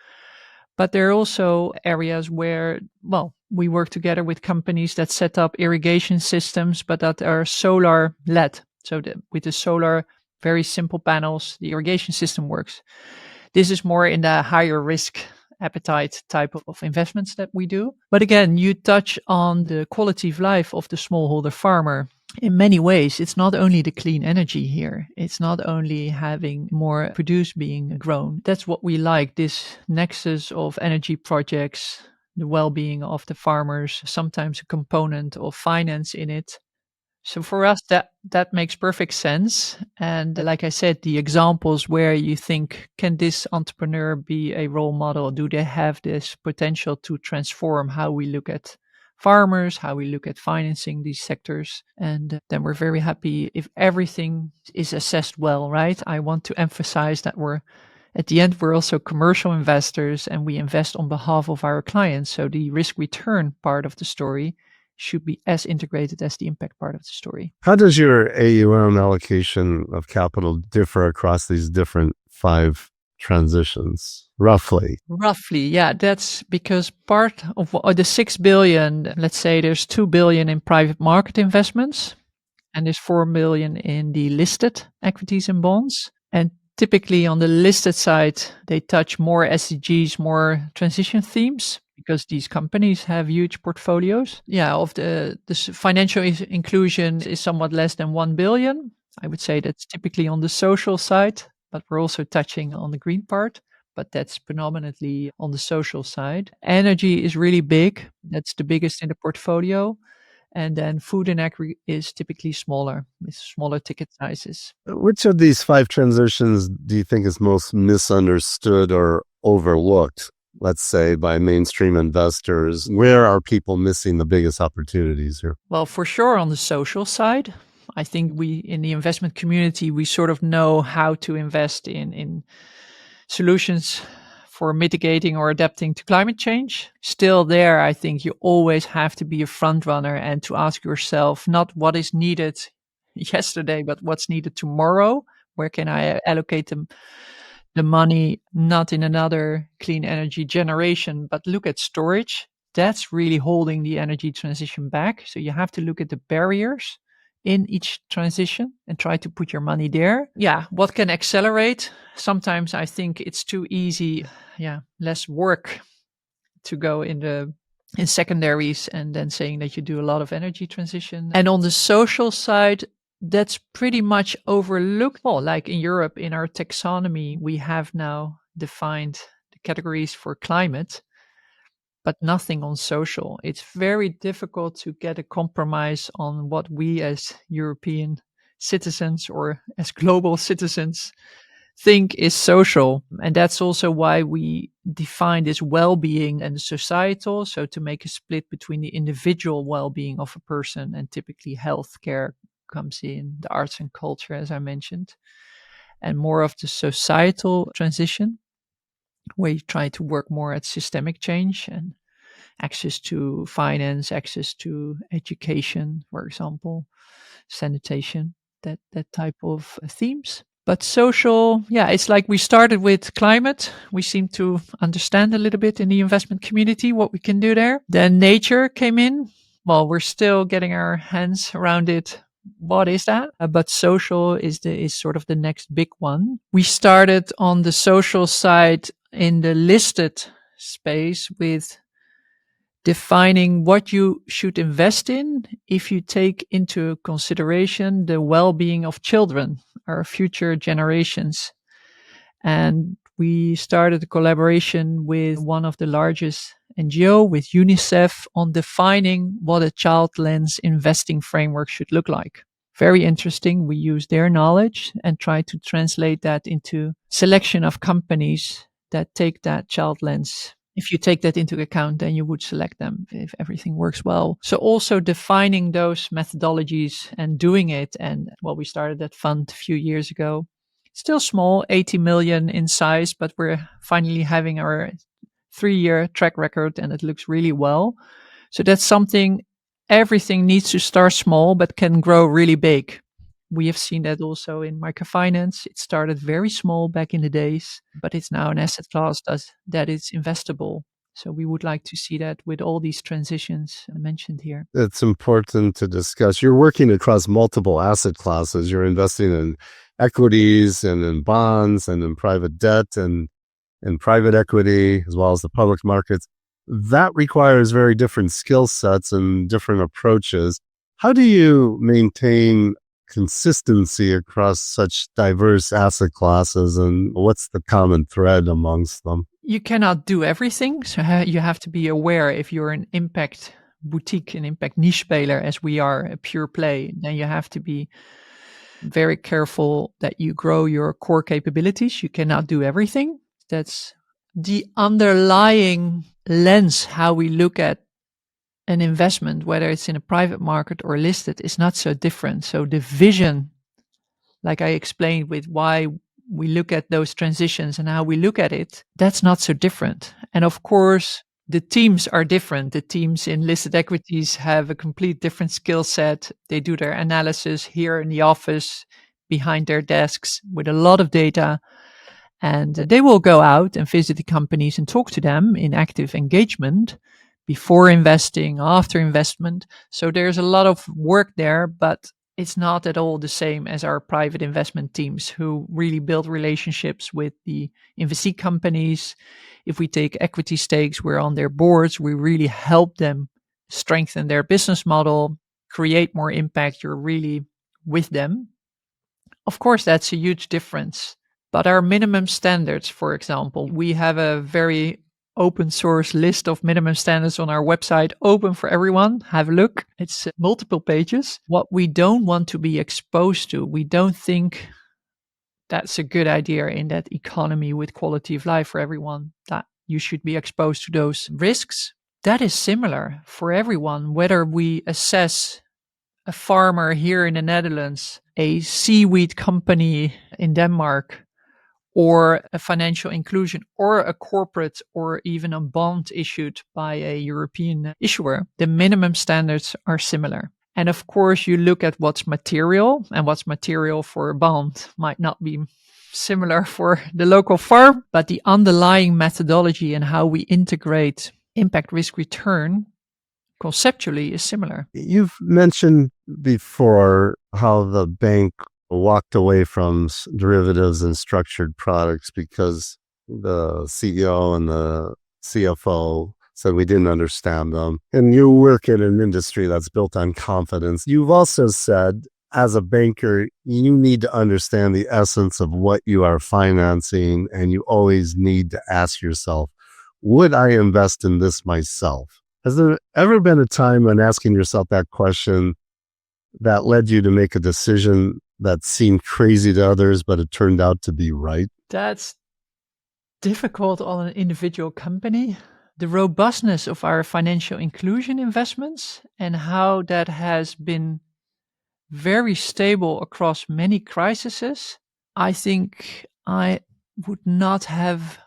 A: But there are also areas where, well, we work together with companies that set up irrigation systems, but that are solar led. So with the solar, very simple panels, the irrigation system works. This is more in the higher risk appetite type of investments that we do. But again, you touch on the quality of life of the smallholder farmer. In many ways, it's not only the clean energy here. It's not only having more produce being grown. That's what we like, this nexus of energy projects, the well-being of the farmers, sometimes a component of finance in it. So for us, that makes perfect sense. And like I said, the examples where you think, can this entrepreneur be a role model? Do they have this potential to transform how we look at farmers, how we look at financing these sectors? And then we're very happy if everything is assessed well, right? I want to emphasize that at the end, we're also commercial investors and we invest on behalf of our clients. So the risk return part of the story should be as integrated as the impact part of the story.
C: How does your AUM allocation of capital differ across these different 5 transitions, roughly?
A: Roughly, yeah. That's because part of the 6 billion, let's say there's 2 billion in private market investments, and there's 4 million in the listed equities and bonds. And typically on the listed side, they touch more SDGs, more transition themes, because these companies have huge portfolios. Yeah, of the financial inclusion is somewhat less than 1 billion. I would say that's typically on the social side, but we're also touching on the green part, but that's predominantly on the social side. Energy is really big. That's the biggest in the portfolio. And then food and agri is typically smaller, with smaller ticket sizes.
C: Which of these 5 transitions do you think is most misunderstood or overlooked, let's say, by mainstream investors? Where are people missing the biggest opportunities here?
A: Well, for sure on the social side. I think we, in the investment community, we sort of know how to invest in solutions for mitigating or adapting to climate change. Still there, I think you always have to be a front runner and to ask yourself not what is needed yesterday, but what's needed tomorrow. Where can I allocate the money, not in another clean energy generation, but look at storage. That's really holding the energy transition back. So you have to look at the barriers in each transition and try to put your money there. Yeah, what can accelerate? Sometimes I think it's too easy, less work to go in secondaries and then saying that you do a lot of energy transition. And on the social side, that's pretty much overlooked. Well, like in Europe, in our taxonomy, we have now defined the categories for climate, but nothing on social. It's very difficult to get a compromise on what we as European citizens or as global citizens think is social. And that's also why we define this well-being and societal. So to make a split between the individual well-being of a person, and typically healthcare comes in, the arts and culture, as I mentioned, and more of the societal transition, where you try to work more at systemic change and access to finance, access to education, for example, sanitation, that type of themes. But social, yeah, it's like we started with climate. We seem to understand a little bit in the investment community what we can do there. Then nature came in. Well, we're still getting our hands around it. What is that? But social is sort of the next big one. We started on the social side in the listed space with defining what you should invest in if you take into consideration the well-being of children, our future generations. And we started a collaboration with one of the largest NGO, with UNICEF, on defining what a child lens investing framework should look like. Very interesting. We use their knowledge and try to translate that into selection of companies that take that child lens. If you take that into account, then you would select them if everything works well. So also defining those methodologies and doing it. And well, we started that fund a few years ago. Still small, 80 million in size, but we're finally having our 3-year track record and it looks really well. So that's something, everything needs to start small, but can grow really big. We have seen that also in microfinance. It started very small back in the days, but it's now an asset class that is investable. So we would like to see that with all these transitions mentioned here.
C: It's important to discuss. You're working across multiple asset classes. You're investing in equities and in bonds and in private debt and in private equity, as well as the public markets. That requires very different skill sets and different approaches. How do you maintain consistency across such diverse asset classes, and what's the common thread amongst them?
A: You cannot do everything. So you have to be aware, if you're an impact boutique, an impact niche speler, as we are, a pure play, then you have to be very careful that you grow your core capabilities. You cannot do everything. That's the underlying lens, how we look at an investment, whether it's in a private market or listed, is not so different. So the vision, like I explained with why we look at those transitions and how we look at it, that's not so different. And of course, the teams are different. The teams in listed equities have a complete different skill set. They do their analysis here in the office, behind their desks, with a lot of data. And they will go out and visit the companies and talk to them in active engagement before investing, after investment. So there's a lot of work there, but it's not at all the same as our private investment teams, who really build relationships with the investee companies. If we take equity stakes, we're on their boards. We really help them strengthen their business model, create more impact. You're really with them. Of course, that's a huge difference. But our minimum standards, for example, we have a very open source list of minimum standards on our website, open for everyone. Have a look. It's multiple pages. What we don't want to be exposed to, we don't think that's a good idea in that economy with quality of life for everyone, that you should be exposed to those risks. That is similar for everyone, whether we assess a farmer here in the Netherlands, a seaweed company in Denmark, or a financial inclusion, or a corporate, or even a bond issued by a European issuer. The minimum standards are similar. And of course, you look at what's material, and what's material for a bond might not be similar for the local farm, but the underlying methodology and how we integrate impact, risk, return conceptually is similar.
C: You've mentioned before how the bank walked away from derivatives and structured products because the CEO and the CFO said we didn't understand them. And you work in an industry that's built on confidence. You've also said, as a banker, you need to understand the essence of what you are financing, and you always need to ask yourself, would I invest in this myself? Has there ever been a time when asking yourself that question that led you to make a decision that seemed crazy to others, but it turned out to be right?
A: That's difficult on an individual company. The robustness of our financial inclusion investments and how that has been very stable across many crises, I think I would not have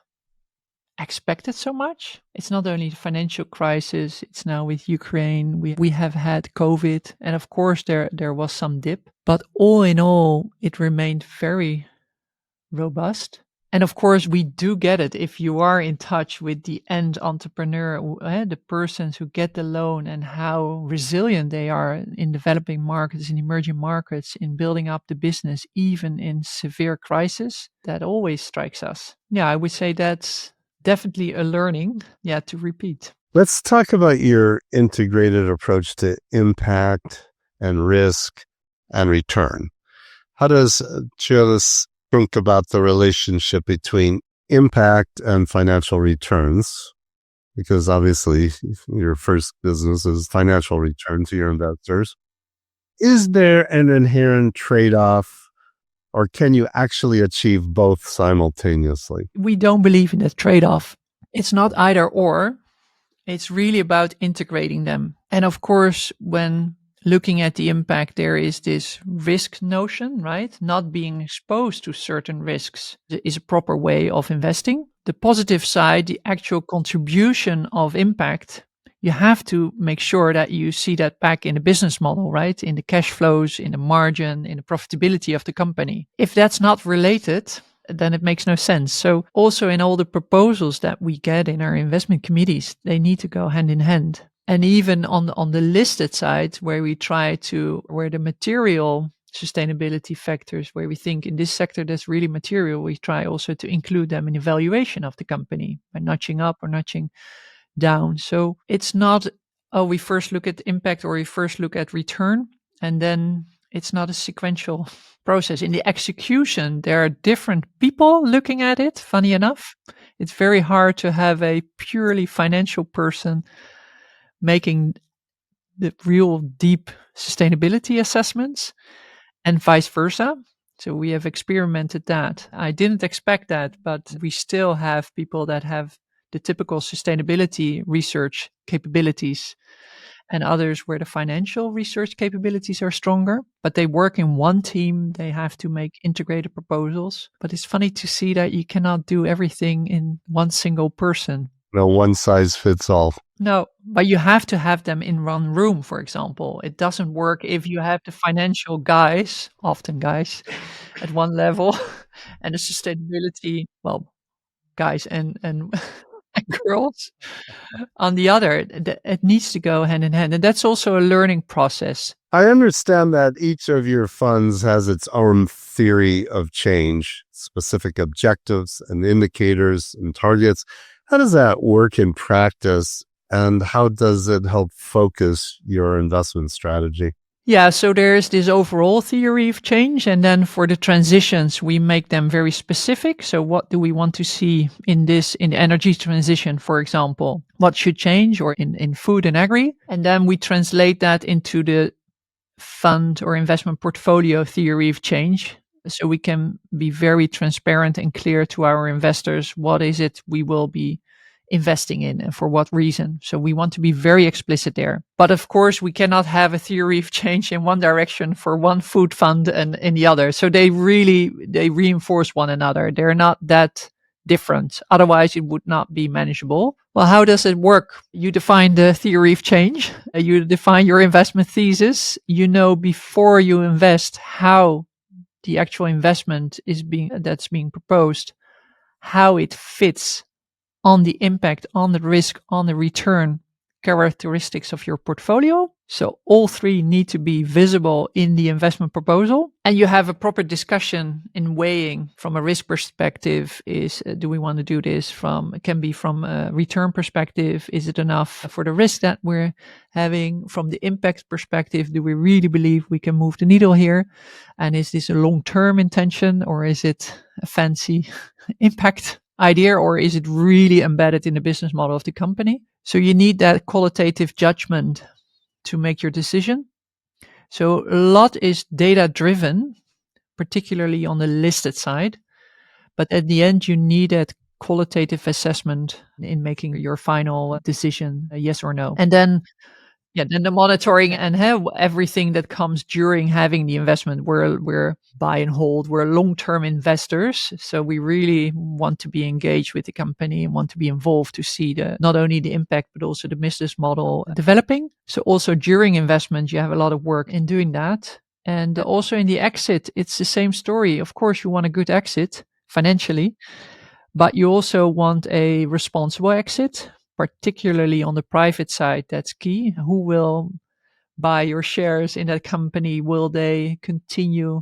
A: expected so much. It's not only the financial crisis, it's now with Ukraine. We have had COVID, and of course there was some dip, but all in all, it remained very robust. And of course, we do get it if you are in touch with the end entrepreneur, the persons who get the loan and how resilient they are in developing markets, in emerging markets, in building up the business, even in severe crisis. That always strikes us. Yeah, I would say that's definitely a learning, to repeat.
C: Let's talk about your integrated approach to impact and risk and return. How does Triodos think about the relationship between impact and financial returns? Because obviously your first business is financial return to your investors. Is there an inherent trade-off, or can you actually achieve both simultaneously?
A: We don't believe in that trade-off. It's not either or. It's really about integrating them. And of course, when looking at the impact, there is this risk notion, right? Not being exposed to certain risks is a proper way of investing. The positive side, the actual contribution of impact, you have to make sure that you see that back in the business model, right? In the cash flows, in the margin, in the profitability of the company. If that's not related, then it makes no sense. So also in all the proposals that we get in our investment committees, they need to go hand in hand. And even on the listed side, where the material sustainability factors, where we think in this sector that's really material, we try also to include them in the valuation of the company by notching up or notching down. So it's not, we first look at impact or we first look at return, and then it's not a sequential process. In the execution, there are different people looking at it, funny enough. It's very hard to have a purely financial person making the real deep sustainability assessments and vice versa. So we have experimented that. I didn't expect that, but we still have people that have the typical sustainability research capabilities and others where the financial research capabilities are stronger, but they work in one team. They have to make integrated proposals. But it's funny to see that you cannot do everything in one single person.
C: No one size fits all.
A: No, but you have to have them in one room, for example. It doesn't work if you have the financial guys, often guys, at one level, and the sustainability, guys and and girls on the other. It needs to go hand in hand. And that's also a learning process.
C: I understand that each of your funds has its own theory of change, specific objectives and indicators and targets. How does that work in practice, and how does it help focus your investment strategy?
A: Yeah, so there's this overall theory of change, and then for the transitions, we make them very specific. So what do we want to see in the energy transition, for example? What should change, or in food and agri? And then we translate that into the fund or investment portfolio theory of change. So we can be very transparent and clear to our investors. What is it we will be investing in and for what reason? So we want to be very explicit there. But of course, we cannot have a theory of change in one direction for one food fund and in the other. So they reinforce one another. They're not that different. Otherwise, it would not be manageable. Well, how does it work? You define the theory of change. You define your investment thesis. You know before you invest how the actual investment that's being proposed, how it fits on the impact, on the risk, on the return characteristics of your portfolio. So all three need to be visible in the investment proposal, and you have a proper discussion in weighing from a risk perspective. Do we want to do this it can be from a return perspective. Is it enough for the risk that we're having? From the impact perspective, do we really believe we can move the needle here? And is this a long-term intention, or is it a fancy impact idea, or is it really embedded in the business model of the company? So you need that qualitative judgment to make your decision. So a lot is data driven, particularly on the listed side. But at the end, you need that qualitative assessment in making your final decision, yes or no. And then the monitoring and everything that comes during having the investment. We're buy and hold. We're long-term investors, so we really want to be engaged with the company and want to be involved to see not only the impact but also the business model developing. So also during investment, you have a lot of work in doing that, and also in the exit, it's the same story. Of course, you want a good exit financially, but you also want a responsible exit. Particularly on the private side, that's key. Who will buy your shares in that company? Will they continue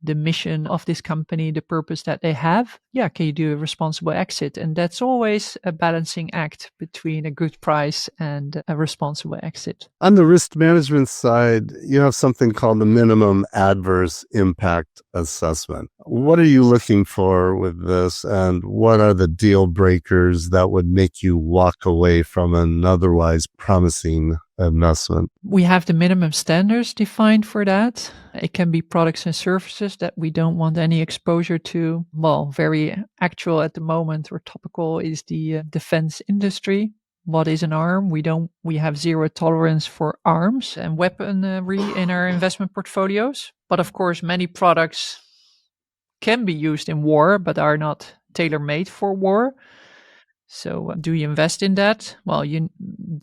A: the mission of this company, the purpose that they have? Yeah, can you do a responsible exit? And that's always a balancing act between a good price and a responsible exit.
C: On the risk management side, you have something called the minimum adverse impact assessment. What are you looking for with this, and what are the deal breakers that would make you walk away from an otherwise promising investment?
A: We have the minimum standards defined for that. It can be products and services that we don't want any exposure to. Well, very actual at the moment or topical is the defense industry. What is an arm? We have zero tolerance for arms and weaponry in our investment portfolios. But of course, many products can be used in war, but are not tailor-made for war. So do you invest in that? Well,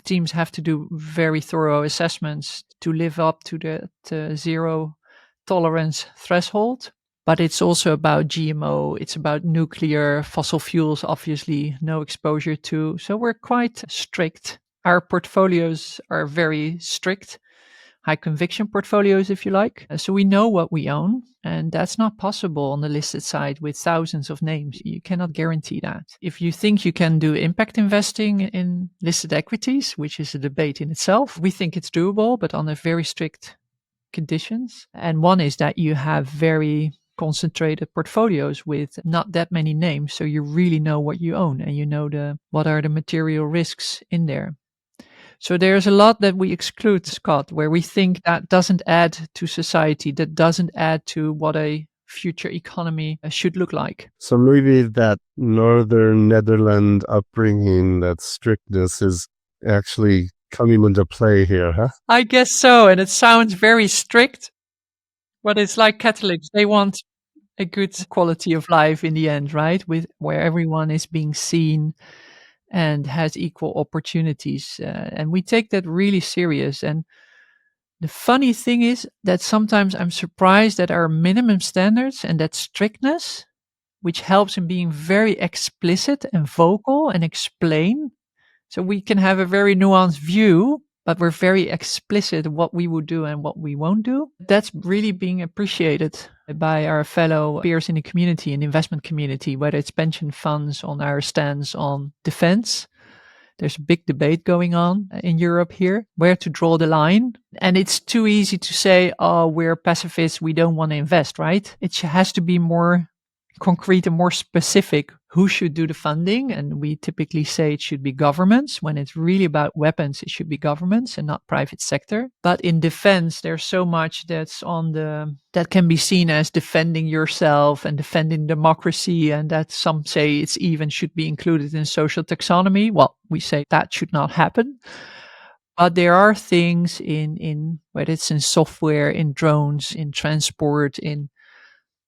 A: teams have to do very thorough assessments to live up to the zero tolerance threshold. But it's also about GMO. It's about nuclear, fossil fuels, obviously, no exposure to. So we're quite strict. Our portfolios are very strict. High conviction portfolios, if you like. So we know what we own, and that's not possible on the listed side with thousands of names. You cannot guarantee that. If you think you can do impact investing in listed equities, which is a debate in itself, we think it's doable, but on a very strict conditions. And one is that you have very concentrated portfolios with not that many names, so you really know what you own and you know what are the material risks in there. So there's a lot that we exclude, Scott, where we think that doesn't add to society, that doesn't add to what a future economy should look like.
C: So maybe that Northern Netherlands upbringing, that strictness is actually coming into play here, huh?
A: I guess so. And it sounds very strict, but it's like Catholics. They want a good quality of life in the end, right? Where everyone is being seen and has equal opportunities. And we take that really serious. And the funny thing is that sometimes I'm surprised that our minimum standards and that strictness, which helps in being very explicit and vocal and explain. So we can have a very nuanced view, but we're very explicit what we would do and what we won't do. That's really being appreciated by our fellow peers in the community, in the investment community, whether it's pension funds on our stance on defense. There's a big debate going on in Europe here, where to draw the line. And it's too easy to say, oh, we're pacifists, we don't want to invest, right? It has to be more concrete and more specific. Who should do the funding? And we typically say it should be governments. When it's really about weapons, it should be governments and not private sector. But in defense, there's so much that can be seen as defending yourself and defending democracy, and that some say it's even should be included in social taxonomy. Well, we say that should not happen. But there are things in whether it's in software, in drones, in transport, in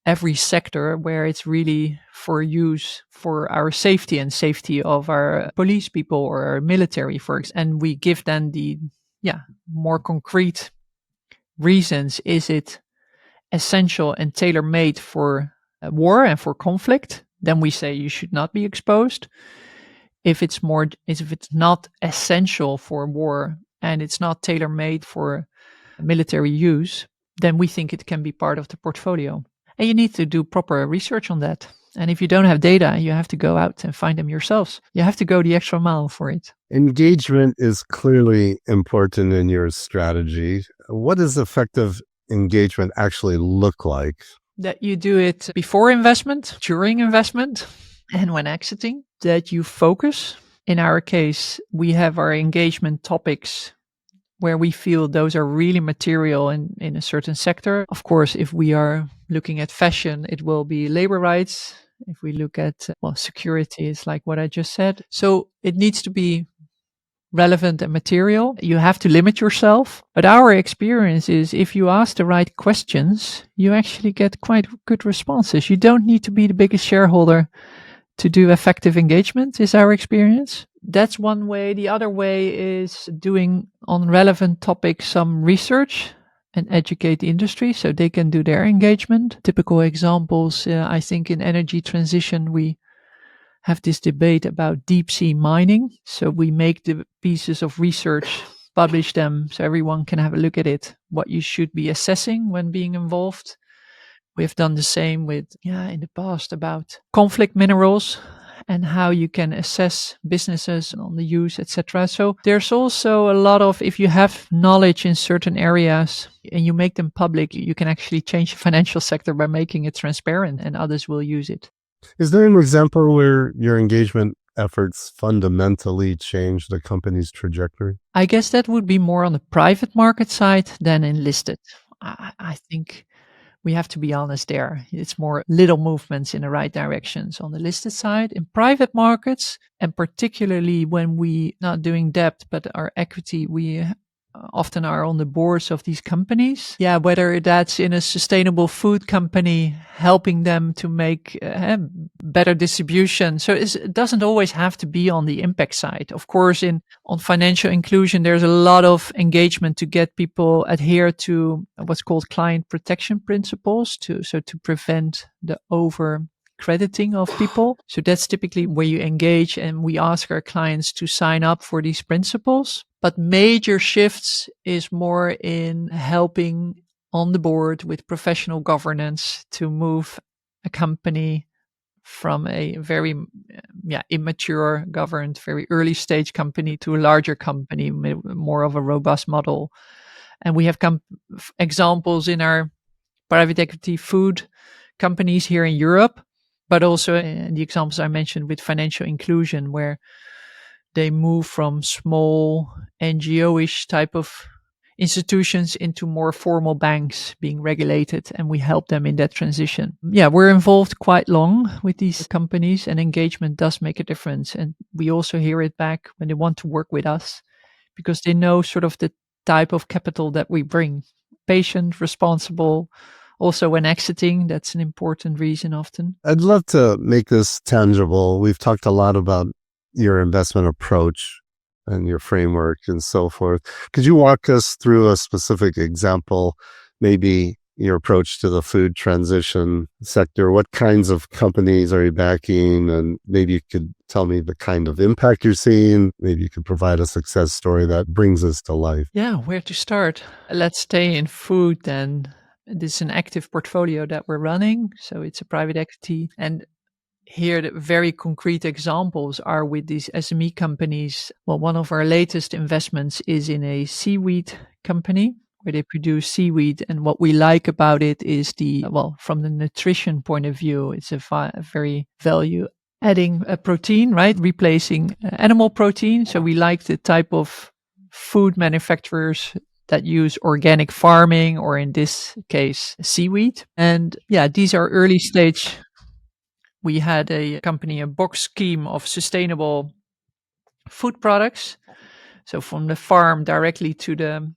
A: every sector where it's really for use for our safety and safety of our police people or our military, for example. And we give then the more concrete reasons. Is it essential and tailor-made for war and for conflict? Then we say you should not be exposed. If it's not essential for war and it's not tailor-made for military use, then we think it can be part of the portfolio. And you need to do proper research on that. And if you don't have data, you have to go out and find them yourselves. You have to go the extra mile for it.
C: Engagement is clearly important in your strategy. What does effective engagement actually look like?
A: That you do it before investment, during investment, and when exiting. That you focus. In our case, we have our engagement topics where we feel those are really material in a certain sector. Of course, if we are looking at fashion, it will be labor rights. If we look at, security, it's like what I just said. So it needs to be relevant and material. You have to limit yourself. But our experience is if you ask the right questions, you actually get quite good responses. You don't need to be the biggest shareholder to do effective engagement, is our experience. That's one way. The other way is doing on relevant topics some research and educate the industry so they can do their engagement. Typical examples, I think in energy transition, we have this debate about deep sea mining. So we make the pieces of research, publish them so everyone can have a look at it, what you should be assessing when being involved. We've done the same with, in the past about conflict minerals and how you can assess businesses on the use, etc. So there's also a lot of, if you have knowledge in certain areas and you make them public, you can actually change the financial sector by making it transparent and others will use it.
C: Is there an example where your engagement efforts fundamentally change the company's trajectory?
A: I guess that would be more on the private market side than in listed. I think we have to be honest there. It's more little movements in the right directions on the listed side. In private markets, and particularly when we not doing debt, but our equity, we often are on the boards of these companies. Yeah, whether that's in a sustainable food company, helping them to make better distribution. So it doesn't always have to be on the impact side. Of course, on financial inclusion, there's a lot of engagement to get people adhere to what's called client protection principles to prevent the over crediting of people. So that's typically where you engage and we ask our clients to sign up for these principles. But major shifts is more in helping on the board with professional governance to move a company from a very immature governed, very early stage company to a larger company, more of a robust model. And we have examples in our private equity food companies here in Europe, but also in the examples I mentioned with financial inclusion, where they move from small NGO-ish type of institutions into more formal banks being regulated, and we help them in that transition. Yeah, we're involved quite long with these companies, and engagement does make a difference. And we also hear it back when they want to work with us, because they know sort of the type of capital that we bring. Patient, responsible. Also, when exiting, that's an important reason often.
C: I'd love to make this tangible. We've talked a lot about your investment approach and your framework and so forth. Could you walk us through a specific example, maybe your approach to the food transition sector? What kinds of companies are you backing? And maybe you could tell me the kind of impact you're seeing. Maybe you could provide a success story that brings this to life.
A: Yeah, where to start? Let's stay in food then. This is an active portfolio that we're running. So it's a private equity. And here, the very concrete examples are with these SME companies. Well, one of our latest investments is in a seaweed company where they produce seaweed. And what we like about it is from the nutrition point of view, it's a very value adding a protein, right? Replacing animal protein. So we like the type of food manufacturers that use organic farming, or in this case, seaweed. And these are early stage. We had a company, a box scheme of sustainable food products. So from the farm directly to the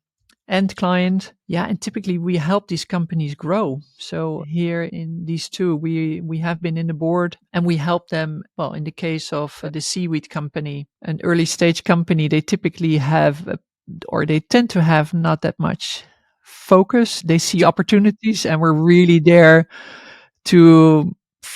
A: end client. Yeah, and typically we help these companies grow. So here in these two, we have been in the board and we help them. Well, in the case of the seaweed company, an early stage company, they typically have, or they tend to have not that much focus. They see opportunities and we're really there to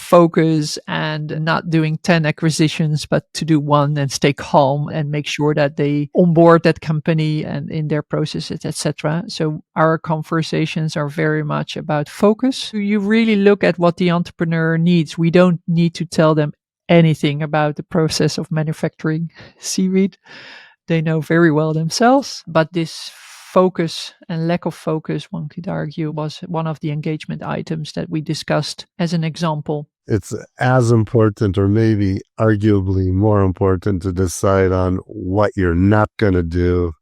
A: focus and not doing 10 acquisitions, but to do one and stay calm and make sure that they onboard that company and in their processes, etc. So our conversations are very much about focus. You really look at what the entrepreneur needs. We don't need to tell them anything about the process of manufacturing seaweed. They know very well themselves, but this focus and lack of focus, one could argue, was one of the engagement items that we discussed as an example.
C: It's as important, or maybe arguably more important, to decide on what you're not going to do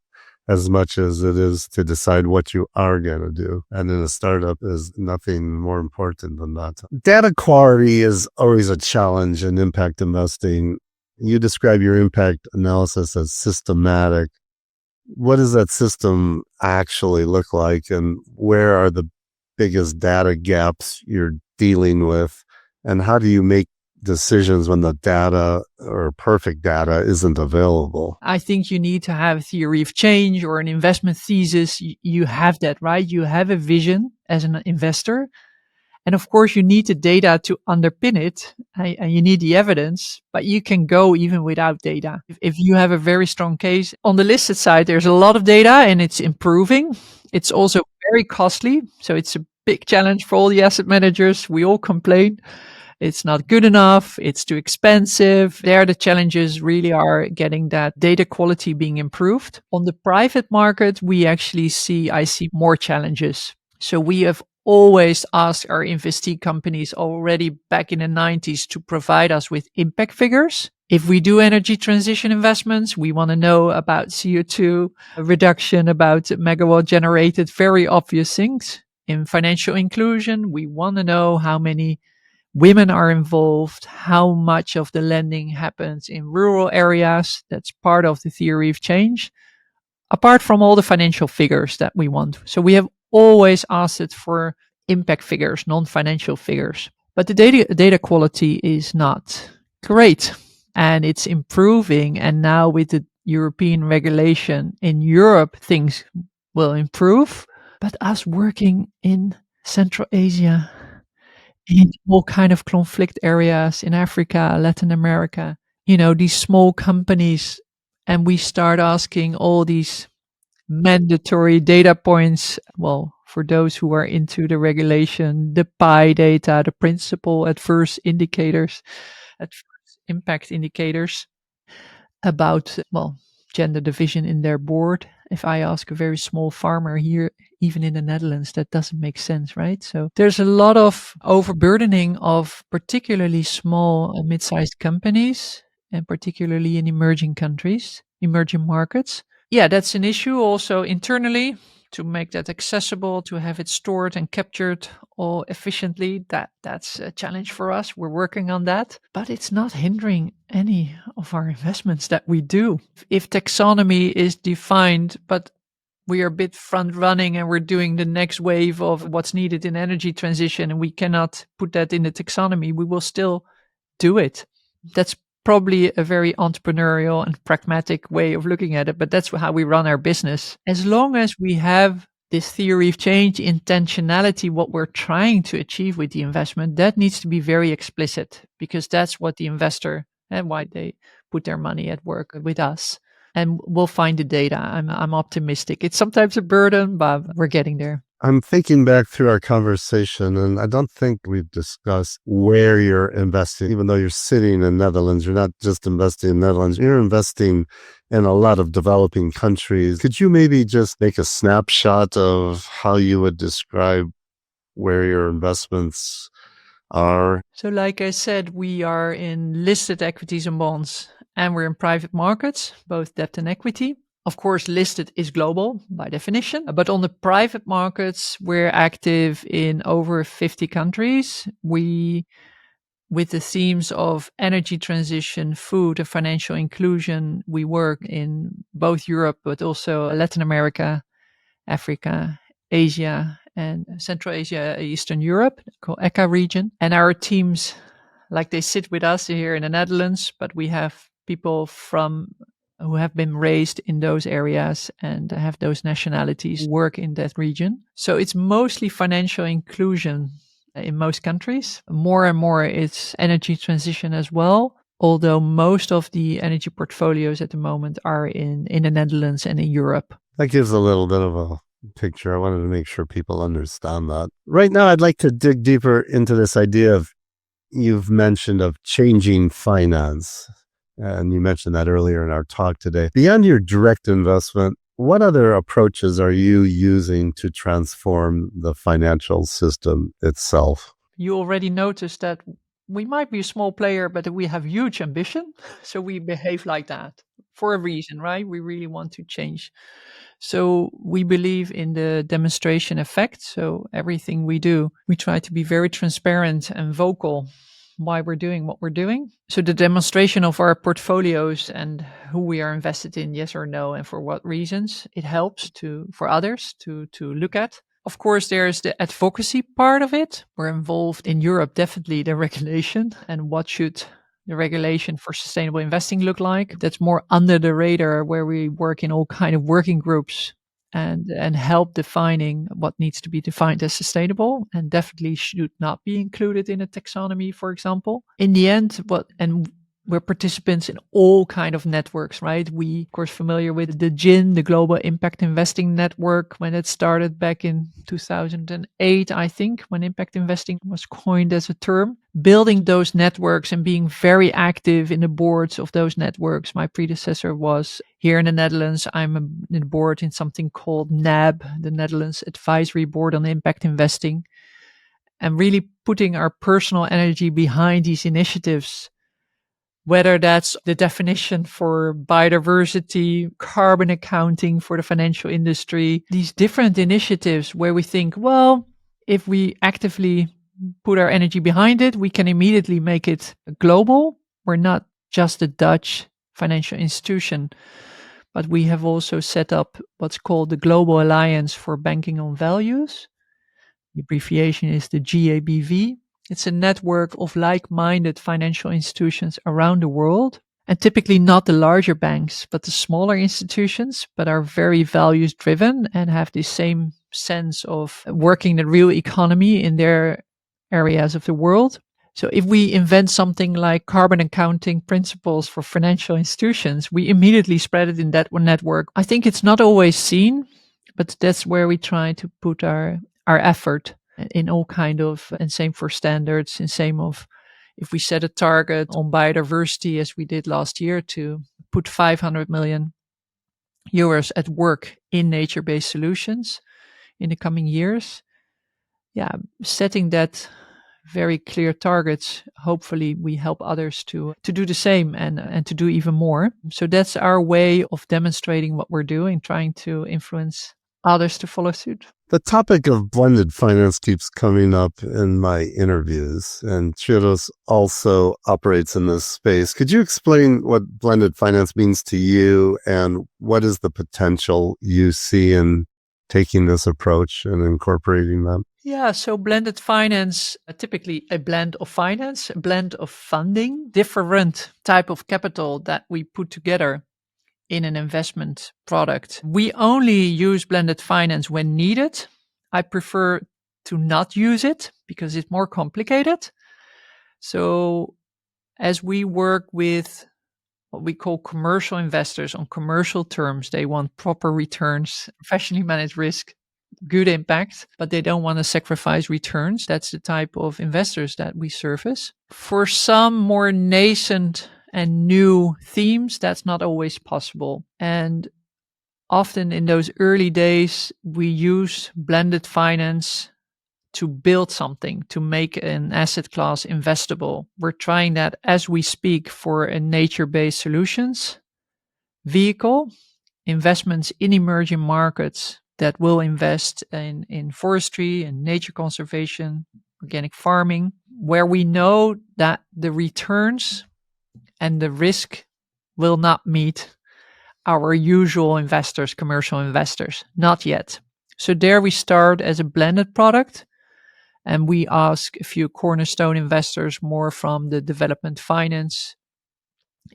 C: as much as it is to decide what you are going to do. And in a startup is nothing more important than that. Data quality is always a challenge in impact investing. You describe your impact analysis as systematic. What does that system actually look like, and where are the biggest data gaps you're dealing with? And how do you make decisions when the data or perfect data isn't available?
A: I think you need to have a theory of change or an investment thesis. You have that, right? You have a vision as an investor. And of course, you need the data to underpin it, and you need the evidence, but you can go even without data. If you have a very strong case on the listed side, there's a lot of data and it's improving. It's also very costly. So it's a big challenge for all the asset managers. We all complain. It's not good enough. It's too expensive. There, the challenges really are getting that data quality being improved. On the private market, I see more challenges. So we have always asked our investee companies already back in the 90s to provide us with impact figures. If we do energy transition investments, we want to know about CO2 reduction, about megawatt generated, very obvious things. In financial inclusion, we want to know how many women are involved, how much of the lending happens in rural areas. That's part of the theory of change, apart from all the financial figures that we want. So we have always asked it for impact figures, non-financial figures. But the data quality is not great, and it's improving. And now with the European regulation in Europe, things will improve. But us working in Central Asia, in all kind of conflict areas in Africa, Latin America, these small companies, and we start asking all these mandatory data points. Well, for those who are into the regulation, the PI data, the principal adverse indicators, adverse impact indicators about, gender division in their board. If I ask a very small farmer here, even in the Netherlands, that doesn't make sense, right? So there's a lot of overburdening of particularly small and mid-sized companies, and particularly in emerging countries, emerging markets. Yeah, that's an issue also internally, to make that accessible, to have it stored and captured all efficiently. That's a challenge for us. We're working on that, but it's not hindering any of our investments that we do. If taxonomy is defined, but we are a bit front running and we're doing the next wave of what's needed in energy transition, and we cannot put that in the taxonomy, we will still do it. That's probably a very entrepreneurial and pragmatic way of looking at it, but that's how we run our business. As long as we have this theory of change, intentionality, what we're trying to achieve with the investment, that needs to be very explicit, because that's what the investor and why they put their money at work with us. And we'll find the data. I'm optimistic. It's sometimes a burden, but we're getting there.
C: I'm thinking back through our conversation, and I don't think we've discussed where you're investing. Even though you're sitting in the Netherlands, you're not just investing in the Netherlands, you're investing in a lot of developing countries. Could you maybe just make a snapshot of how you would describe where your investments are?
A: So like I said, we are in listed equities and bonds, and we're in private markets, both debt and equity. Of course, listed is global by definition, but on the private markets, we're active in over 50 countries. With the themes of energy transition, food, and financial inclusion, we work in both Europe, but also Latin America, Africa, Asia, and Central Asia, Eastern Europe, called ECA region. And our teams, like they sit with us here in the Netherlands, but we have people who have been raised in those areas and have those nationalities work in that region. So it's mostly financial inclusion in most countries. More and more it's energy transition as well, although most of the energy portfolios at the moment are in the Netherlands and in Europe.
C: That gives a little bit of a picture. I wanted to make sure people understand that. Right now, I'd like to dig deeper into this idea of, you've mentioned, of changing finance. And you mentioned that earlier in our talk today. Beyond your direct investment, what other approaches are you using to transform the financial system itself?
A: You already noticed that we might be a small player, but we have huge ambition. So we behave like that for a reason, right? We really want to change. So we believe in the demonstration effect. So everything we do, we try to be very transparent and vocal why we're doing what we're doing. So the demonstration of our portfolios and who we are invested in, yes or no, and for what reasons, it helps for others to look at. Of course, there's the advocacy part of it. We're involved in Europe, definitely the regulation and what should the regulation for sustainable investing look like. That's more under the radar, where we work in all kind of working groups and help defining what needs to be defined as sustainable and definitely should not be included in a taxonomy, for example. In the end, we're participants in all kind of networks, right? We, of course, familiar with the GIN, the Global Impact Investing Network, when it started back in 2008, I think, when impact investing was coined as a term. Building those networks and being very active in the boards of those networks. My predecessor was here in the Netherlands. I'm in the board in something called NAB, the Netherlands Advisory Board on Impact Investing, and really putting our personal energy behind these initiatives. Whether that's the definition for biodiversity, carbon accounting for the financial industry, these different initiatives where we think, well, if we actively put our energy behind it, we can immediately make it global. We're not just a Dutch financial institution, but we have also set up what's called the Global Alliance for Banking on Values. The abbreviation is the GABV. It's a network of like-minded financial institutions around the world, and typically not the larger banks, but the smaller institutions, but are very values driven and have the same sense of working the real economy in their areas of the world. So if we invent something like carbon accounting principles for financial institutions, we immediately spread it in that network. I think it's not always seen, but that's where we try to put our effort in all kind of, and same for standards, and same of if we set a target on biodiversity, as we did last year, to put 500 million euros at work in nature-based solutions in the coming years. Yeah, setting that very clear targets, hopefully we help others to do the same and to do even more. So that's our way of demonstrating what we're doing, trying to influence others to follow suit.
C: The topic of blended finance keeps coming up in my interviews, and Triodos also operates in this space. Could you explain what blended finance means to you, and what is the potential you see in taking this approach and incorporating that?
A: Yeah, so blended finance, typically a blend of finance, a blend of funding, different type of capital that we put together in an investment product. We only use blended finance when needed. I prefer to not use it because it's more complicated. So as we work with what we call commercial investors on commercial terms, they want proper returns, professionally managed risk, good impact, but they don't want to sacrifice returns. That's the type of investors that we service. For some more nascent and new themes, that's not always possible. And often in those early days, we use blended finance to build something, to make an asset class investable. We're trying that as we speak for a nature-based solutions vehicle, investments in emerging markets that will invest in forestry and nature conservation, organic farming, where we know that the returns and the risk will not meet our usual investors, commercial investors, not yet. So there we start as a blended product, and we ask a few cornerstone investors more from the development finance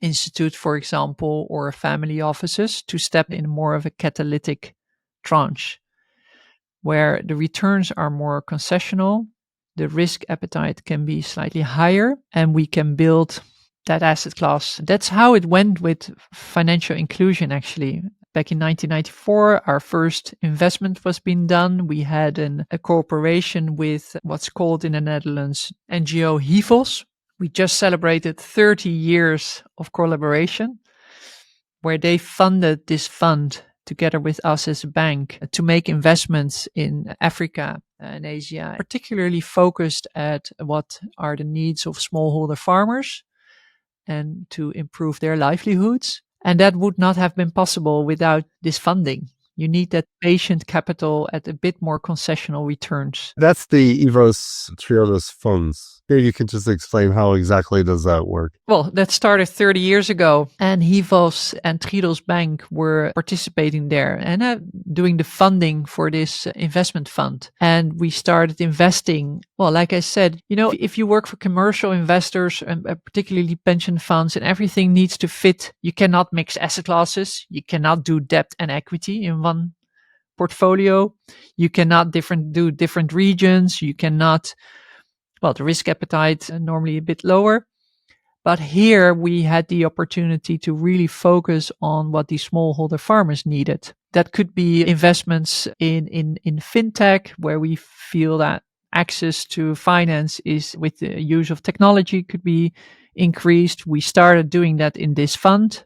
A: institute, for example, or family offices to step in more of a catalytic tranche, where the returns are more concessional the risk appetite can be slightly higher and we can build that asset class. That's how it went with financial inclusion, actually. Back in 1994, our first investment was being done. We had a cooperation with what's called in the Netherlands NGO HEVOS. We just celebrated 30 years of collaboration, where they funded this fund together with us as a bank to make investments in Africa and Asia, particularly focused at what are the needs of smallholder farmers and to improve their livelihoods. And that would not have been possible without this funding. You need that patient capital at a bit more concessional returns.
C: That's the EVOS Triodos funds. Here you can just explain how exactly does that work.
A: Well, that started 30 years ago, and HEVOS and Triodos Bank were participating there and doing the funding for this investment fund. And we started investing. Well, like I said, if you work for commercial investors and particularly pension funds, and everything needs to fit, you cannot mix asset classes. You cannot do debt and equity in one portfolio. You cannot do different regions. You cannot. Well, the risk appetite normally a bit lower. But here we had the opportunity to really focus on what these smallholder farmers needed. That could be investments in fintech, where we feel that access to finance is with the use of technology could be increased. We started doing that in this fund.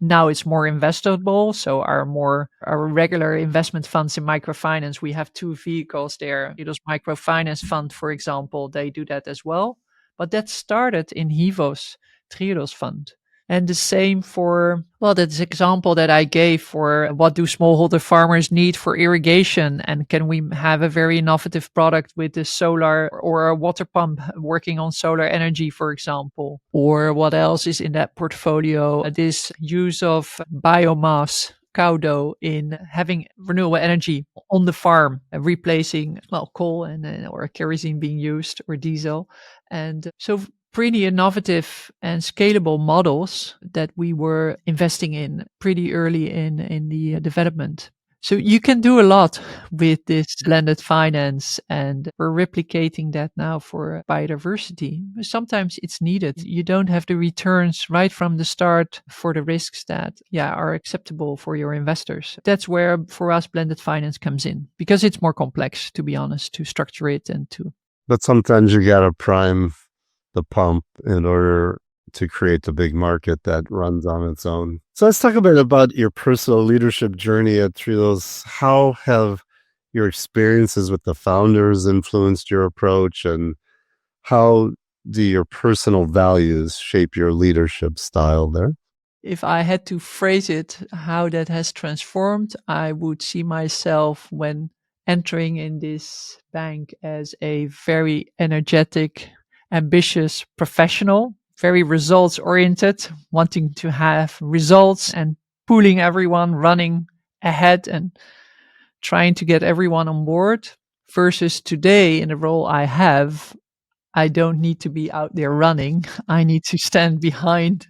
A: Now it's more investable. So our regular investment funds in microfinance, we have two vehicles there. Triodos Microfinance Fund, for example, they do that as well. But that started in HEVOS Triodos Fund. And the same for, that example that I gave for what do smallholder farmers need for irrigation, and can we have a very innovative product with the solar or a water pump working on solar energy, for example. Or what else is in that portfolio? This use of biomass, cow dough, in having renewable energy on the farm, replacing coal or kerosene being used, or diesel. And so pretty innovative and scalable models that we were investing in pretty early in the development. So you can do a lot with this blended finance, and we're replicating that now for biodiversity. Sometimes it's needed. You don't have the returns right from the start for the risks that are acceptable for your investors. That's where for us blended finance comes in, because it's more complex, to be honest, to structure it and to.
C: But sometimes you gotta prime the pump in order to create the big market that runs on its own. So let's talk a bit about your personal leadership journey at Triodos. How have your experiences with the founders influenced your approach, and how do your personal values shape your leadership style there?
A: If I had to phrase it, how that has transformed, I would see myself when entering in this bank as a very energetic, ambitious professional, very results oriented, wanting to have results and pulling everyone, running ahead and trying to get everyone on board. Versus today, in the role I have, I don't need to be out there running. I need to stand behind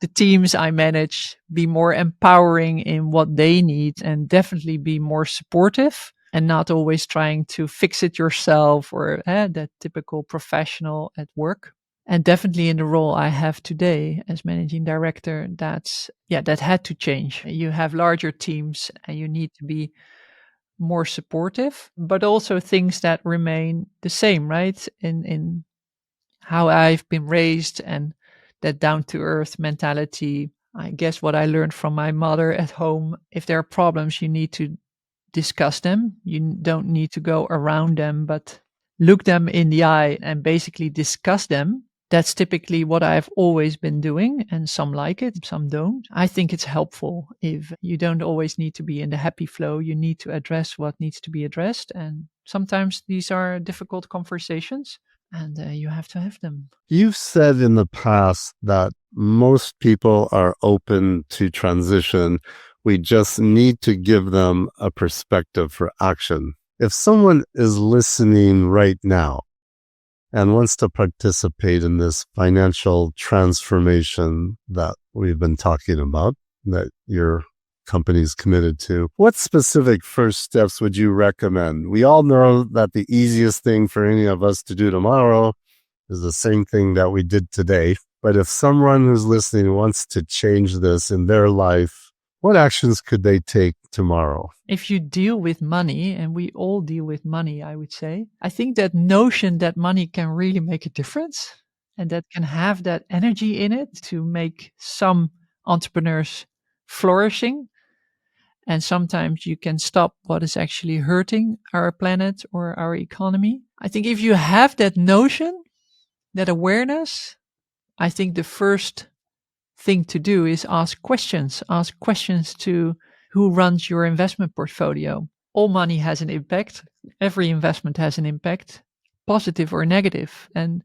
A: the teams I manage, be more empowering in what they need, and definitely be more supportive, and not always trying to fix it yourself or that typical professional at work. And definitely in the role I have today as managing director, that had to change. You have larger teams and you need to be more supportive, but also things that remain the same, right? In how I've been raised, and that down to earth mentality. I guess what I learned from my mother at home, if there are problems, you need to discuss them. You don't need to go around them, but look them in the eye and basically discuss them. That's typically what I've always been doing, and some like it, some don't. I think it's helpful if you don't always need to be in the happy flow. You need to address what needs to be addressed, and sometimes these are difficult conversations, and you have to have them.
C: You've said in the past that most people are open to transition. We just need to give them a perspective for action. If someone is listening right now and wants to participate in this financial transformation that we've been talking about, that you're companies committed to. What specific first steps would you recommend? We all know that the easiest thing for any of us to do tomorrow is the same thing that we did today. But if someone who's listening wants to change this in their life, what actions could they take tomorrow?
A: If you deal with money, and we all deal with money, I would say, I think that notion that money can really make a difference and that can have that energy in it to make some entrepreneurs flourishing. And sometimes you can stop what is actually hurting our planet or our economy. I think if you have that notion, that awareness, I think the first thing to do is ask questions. Ask questions to who runs your investment portfolio. All money has an impact. Every investment has an impact, positive or negative. And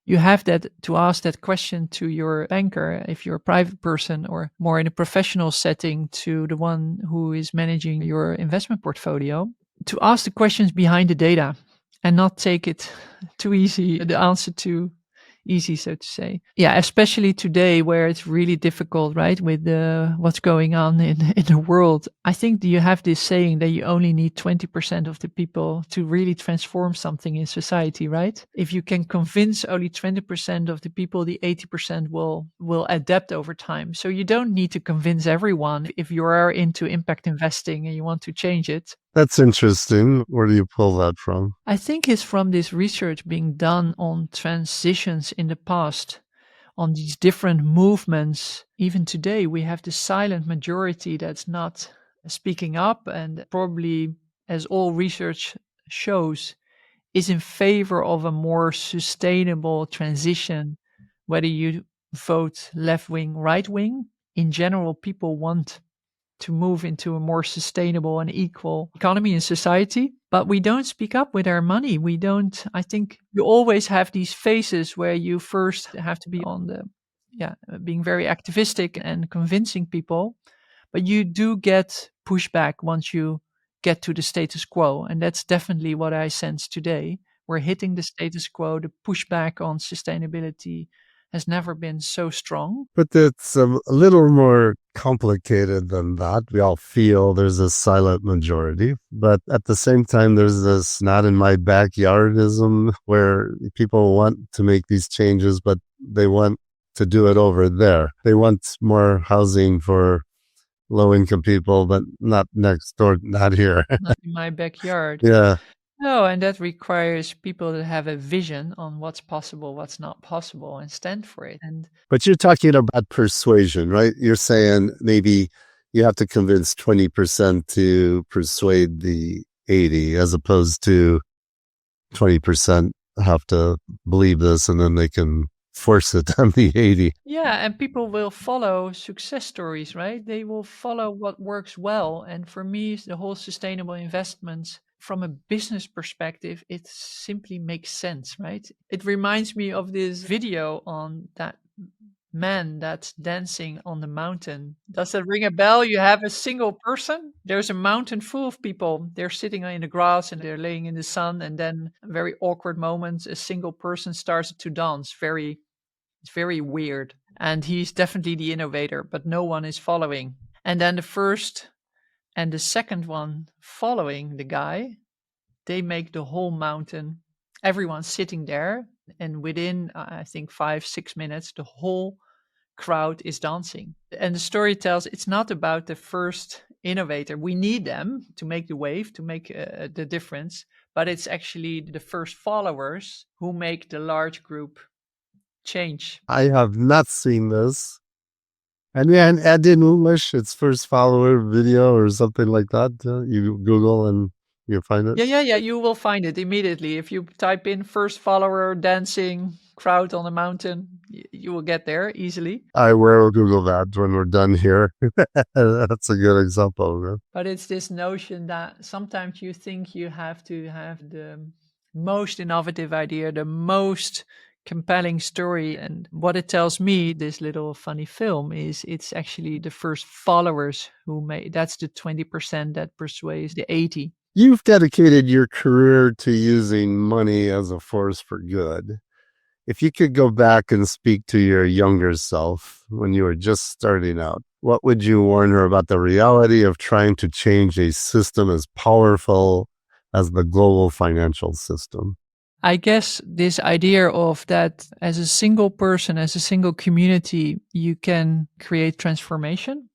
A: you have that to ask that question to your banker if you're a private person, or more in a professional setting to the one who is managing your investment portfolio, to ask the questions behind the data and not take it too easy, the answer too easy, so to say. Yeah, especially today where it's really difficult, right, with what's going on in the world. I think you have this saying that you only need 20% of the people to really transform something in society, right? If you can convince only 20% of the people, the 80% will adapt over time. So you don't need to convince everyone if you are into impact investing and you want to change it.
C: That's interesting. Where do you pull that from?
A: I think it's from this research being done on transitions in the past, on these different movements. Even today, we have the silent majority that's not speaking up, and probably, as all research shows, is in favor of a more sustainable transition, whether you vote left wing, right wing. In general, people want to move into a more sustainable and equal economy and society. But we don't speak up with our money. We don't, I think you always have these phases where you first have to be on the, being very activistic and convincing people. But you do get pushback once you get to the status quo. And that's definitely what I sense today. We're hitting the status quo. The pushback on sustainability has never been so strong.
C: But it's a little more complicated than that. We all feel there's a silent majority, but at the same time, there's this not in my backyardism where people want to make these changes, but they want to do it over there. They want more housing for low-income people, but not next door, not here.
A: Not in my backyard.
C: Yeah.
A: No, and that requires people to have a vision on what's possible, what's not possible, and stand for it.
C: But you're talking about persuasion, right? You're saying maybe you have to convince 20% to persuade the 80, as opposed to 20% have to believe this and then they can force it on the 80.
A: Yeah, and people will follow success stories, right? They will follow what works well. And for me, the whole sustainable investments, from a business perspective, it simply makes sense, right? It reminds me of this video on that man that's dancing on the mountain. Does that ring a bell? You have a single person. There's a mountain full of people. They're sitting in the grass and they're laying in the sun. And then a very awkward moment, a single person starts to dance. It's very weird. And he's definitely the innovator, but no one is following. And then the first and the second one following the guy, they make the whole mountain, everyone's sitting there. And within, I think, 5-6 minutes, the whole crowd is dancing. And the story tells it's not about the first innovator. We need them to make the wave, to make the difference. But it's actually the first followers who make the large group change.
C: I have not seen this. And yeah, Ed in English, it's first follower video or something like that. You Google and you find it.
A: Yeah. You will find it immediately. If you type in first follower dancing crowd on a mountain, you will get there easily.
C: I will Google that when we're done here. That's a good example. Right?
A: But it's this notion that sometimes you think you have to have the most innovative idea, the most compelling story. And what it tells me, this little funny film, is it's actually the first followers who made, that's the 20% that persuades the 80.
C: You've dedicated your career to using money as a force for good. If you could go back and speak to your younger self when you were just starting out, what would you warn her about the reality of trying to change a system as powerful as the global financial system?
A: I guess this idea of that as a single person, as a single community, you can create transformation.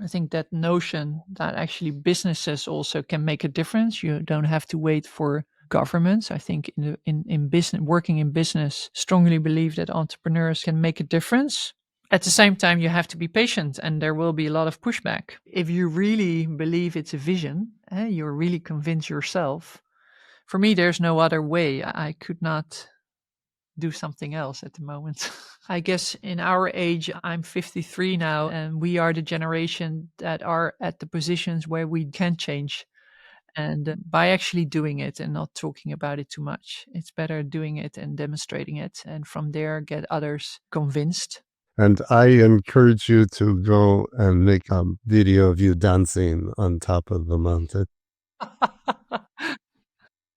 A: I think that notion that actually businesses also can make a difference. You don't have to wait for governments. I think in business, working in business, strongly believe that entrepreneurs can make a difference. At the same time, you have to be patient and there will be a lot of pushback. If you really believe it's a vision, you're really convinced yourself. For me, there's no other way. I could not do something else at the moment. I guess in our age, I'm 53 now, and we are the generation that are at the positions where we can change. And by actually doing it and not talking about it too much, it's better doing it and demonstrating it. And from there, get others convinced.
C: And I encourage you to go and make a video of you dancing on top of the mountain.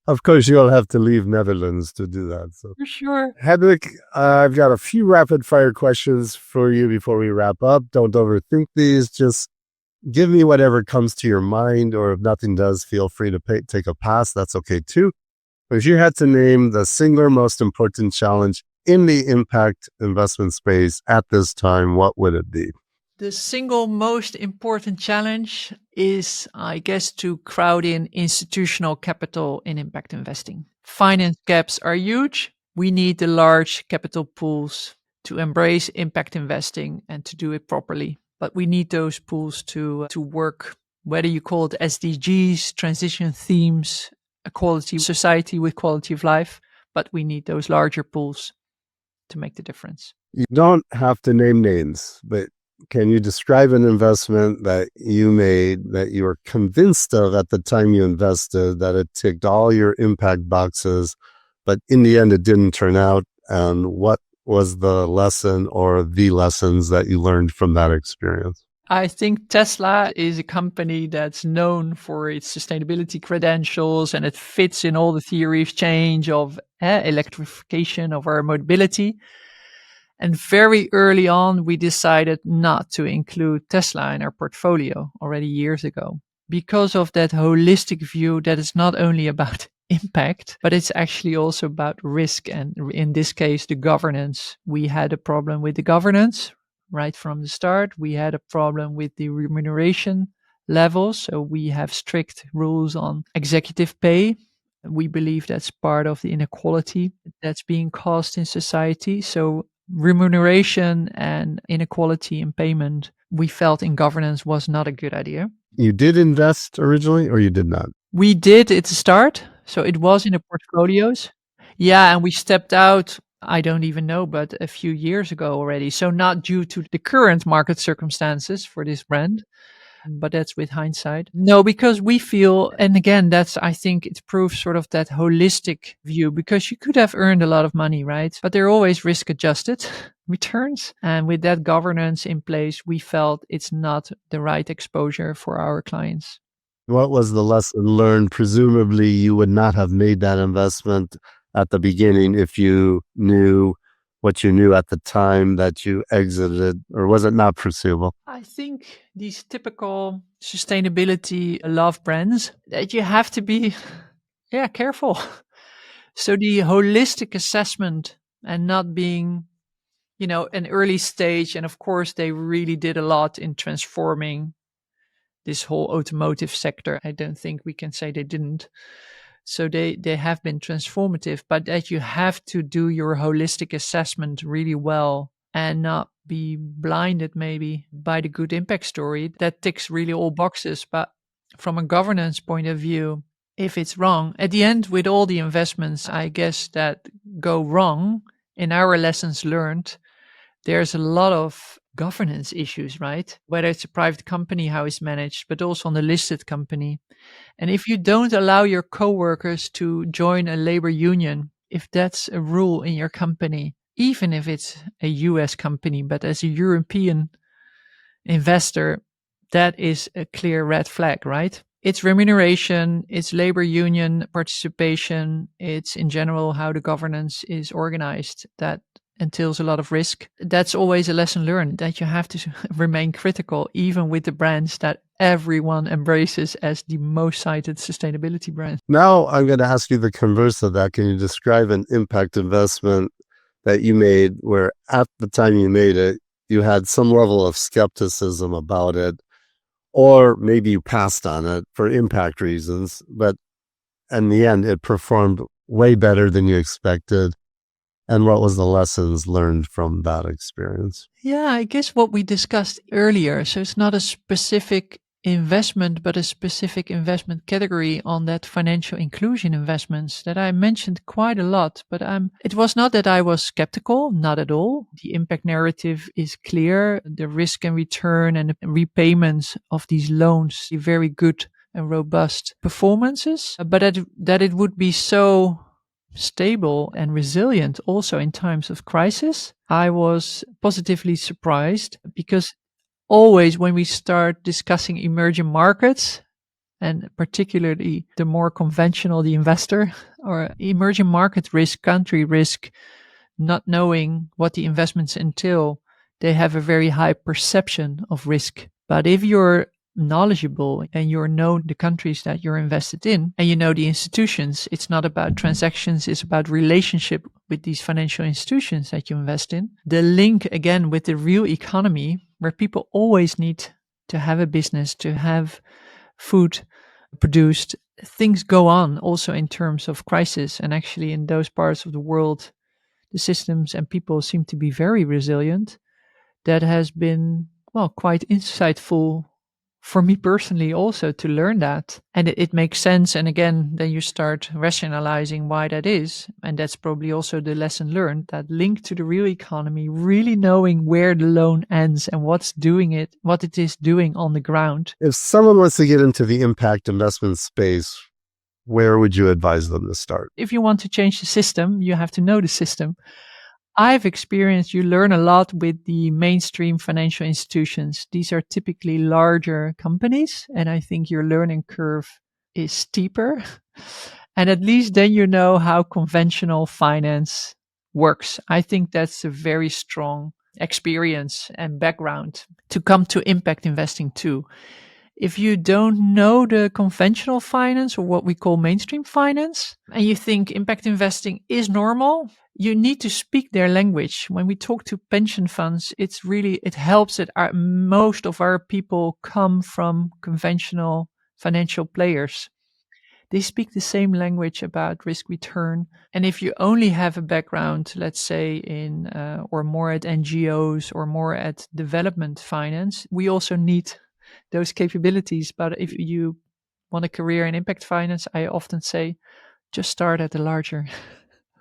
C: Of course, you'll have to leave Netherlands to do that. So.
A: For sure.
C: Hadewych, I've got a few rapid fire questions for you before we wrap up. Don't overthink these. Just give me whatever comes to your mind, or if nothing does, feel free to take a pass. That's okay too. But if you had to name the single most important challenge in the impact investment space at this time, what would it be?
A: The single most important challenge is, I guess, to crowd in institutional capital in impact investing. Finance gaps are huge. We need the large capital pools to embrace impact investing and to do it properly. But we need those pools to work, whether you call it SDGs, transition themes, a quality society with quality of life. But we need those larger pools to make the difference.
C: You don't have to name names, but can you describe an investment that you made that you were convinced of at the time you invested, that it ticked all your impact boxes, but in the end it didn't turn out? And what was the lesson or the lessons that you learned from that experience?
A: I think Tesla is a company that's known for its sustainability credentials, and it fits in all the theory of change of electrification of our mobility. And very early on, we decided not to include Tesla in our portfolio already years ago because of that holistic view that it's not only about impact, but it's actually also about risk. And in this case, the governance. We had a problem with the governance right from the start. We had a problem with the remuneration levels. So we have strict rules on executive pay. We believe that's part of the inequality that's being caused in society. So remuneration and inequality in payment, we felt in governance was not a good idea.
C: You did invest originally, or you did not?
A: We did at the start. So it was in the portfolios. Yeah, and we stepped out, I don't even know, but a few years ago already. So not due to the current market circumstances for this brand, but that's with hindsight. No, because we feel, and again, that's, I think it proves sort of that holistic view, because you could have earned a lot of money, right? But they're always risk adjusted returns. And with that governance in place, we felt it's not the right exposure for our clients.
C: What was the lesson learned? Presumably you would not have made that investment at the beginning if you knew what you knew at the time that you exited, or was it not pursuable?
A: I think these typical sustainability love brands that you have to be, careful. So the holistic assessment and not being, an early stage. And of course, they really did a lot in transforming this whole automotive sector. I don't think we can say they didn't. So they have been transformative, but that you have to do your holistic assessment really well and not be blinded maybe by the good impact story that ticks really all boxes. But from a governance point of view, if it's wrong, at the end with all the investments, I guess that go wrong, in our lessons learned, there's a lot of governance issues, right? Whether it's a private company, how it's managed, but also on the listed company. And if you don't allow your coworkers to join a labor union, if that's a rule in your company, even if it's a US company, but as a European investor, that is a clear red flag, right? It's remuneration, it's labor union participation, it's in general how the governance is organized that entails a lot of risk. That's always a lesson learned, that you have to remain critical, even with the brands that everyone embraces as the most cited sustainability brand.
C: Now I'm going to ask you the converse of that. Can you describe an impact investment that you made where at the time you made it, you had some level of skepticism about it, or maybe you passed on it for impact reasons, but in the end, it performed way better than you expected? And what was the lessons learned from that experience?
A: Yeah, I guess what we discussed earlier. So it's not a specific investment, but a specific investment category on that financial inclusion investments that I mentioned quite a lot. But it was not that I was skeptical, not at all. The impact narrative is clear. The risk and return and the repayments of these loans, very good and robust performances. But that it would be so stable and resilient also in times of crisis, I was positively surprised, because always when we start discussing emerging markets, and particularly the more conventional the investor, or emerging market risk, country risk, not knowing what the investments entail, they have a very high perception of risk. But if you're knowledgeable and you know the countries that you're invested in and you know the institutions, it's not about transactions, it's about relationship with these financial institutions that you invest in. The link again with the real economy, where people always need to have a business, to have food produced, things go on also in terms of crisis. And actually in those parts of the world, the systems and people seem to be very resilient. That has been, well, quite insightful for me personally also to learn that. And it makes sense. And again, then you start rationalizing why that is. And that's probably also the lesson learned, that link to the real economy, really knowing where the loan ends and what it is doing on the ground.
C: If someone wants to get into the impact investment space, where would you advise them to start?
A: If you want to change the system, you have to know the system. I've experienced you learn a lot with the mainstream financial institutions. These are typically larger companies, and I think your learning curve is steeper. And at least then you know how conventional finance works. I think that's a very strong experience and background to come to impact investing too. If you don't know the conventional finance, or what we call mainstream finance, and you think impact investing is normal, you need to speak their language. When we talk to pension funds, it helps that most of our people come from conventional financial players. They speak the same language about risk return. And if you only have a background, let's say in, or more at NGOs or more at development finance, we also need those capabilities. But if you want a career in impact finance, I often say, just start at the larger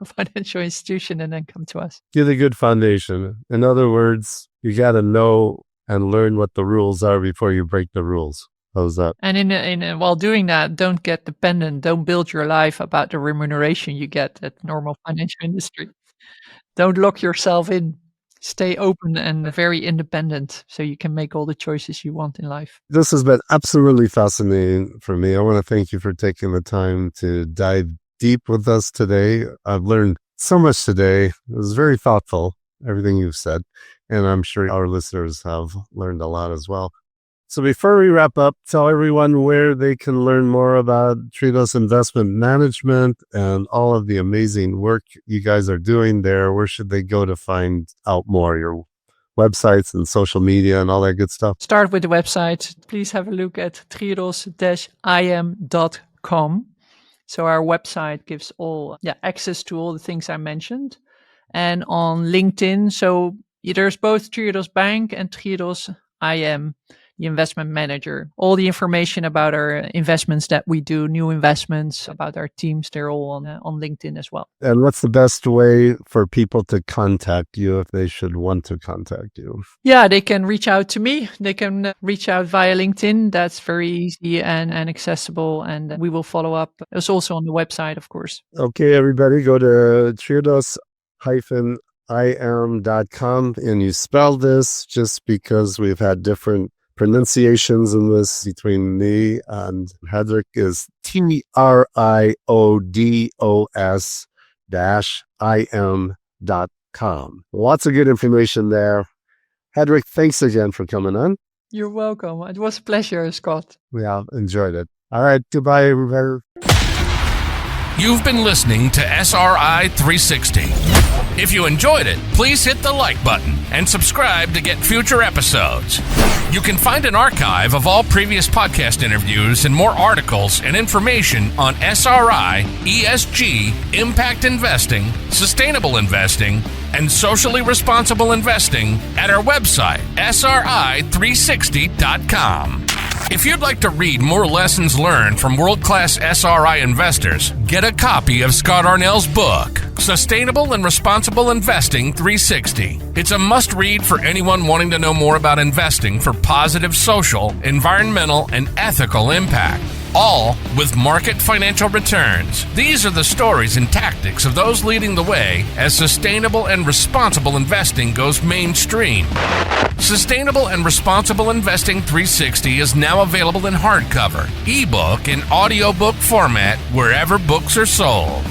A: financial institution and then come to us.
C: Get a good foundation. In other words, you got to know and learn what the rules are before you break the rules. How's that?
A: And while doing that, don't get dependent. Don't build your life about the remuneration you get at normal financial industry. Don't lock yourself in. Stay open and very independent so you can make all the choices you want in life.
C: This has been absolutely fascinating for me. I want to thank you for taking the time to dive deep with us today. I've learned so much today. It was very thoughtful, everything you've said, and I'm sure our listeners have learned a lot as well. So before we wrap up, tell everyone where they can learn more about Triodos Investment Management and all of the amazing work you guys are doing there. Where should they go to find out more? Your websites and social media and all that good stuff?
A: Start with the website. Please have a look at triodos-im.com. So our website gives access to all the things I mentioned. And on LinkedIn, so there's both Triodos Bank and Triodos IM, the investment manager. All the information about our investments that we do, new investments, about our teams, they're all on LinkedIn as well.
C: And what's the best way for people to contact you if they should want to contact you?
A: Yeah, they can reach out to me. They can reach out via LinkedIn. That's very easy and accessible, and we will follow up. It's also on the website, of course.
C: Okay, everybody, go to triodos-im.com, and you spell this just because we've had different pronunciations in this between me and Hadewych is TRIODOS-IM.com. com. Lots of good information there. Hadewych, thanks again for coming on.
A: You're welcome. It was a pleasure, Scott.
C: Yeah, enjoyed it. All right, goodbye, everybody.
D: You've been listening to SRI 360. If you enjoyed it, please hit the like button and subscribe to get future episodes. You can find an archive of all previous podcast interviews and more articles and information on SRI, ESG, impact investing, sustainable investing, and socially responsible investing at our website, sri360.com. If you'd like to read more lessons learned from world-class SRI investors, get a copy of Scott Arnell's book, Sustainable and Responsible Investing 360. It's a must-read for anyone wanting to know more about investing for positive social, environmental, and ethical impact, all with market financial returns. These are the stories and tactics of those leading the way as sustainable and responsible investing goes mainstream. Sustainable and Responsible Investing 360 is now available in hardcover, ebook, and audiobook format wherever books are sold.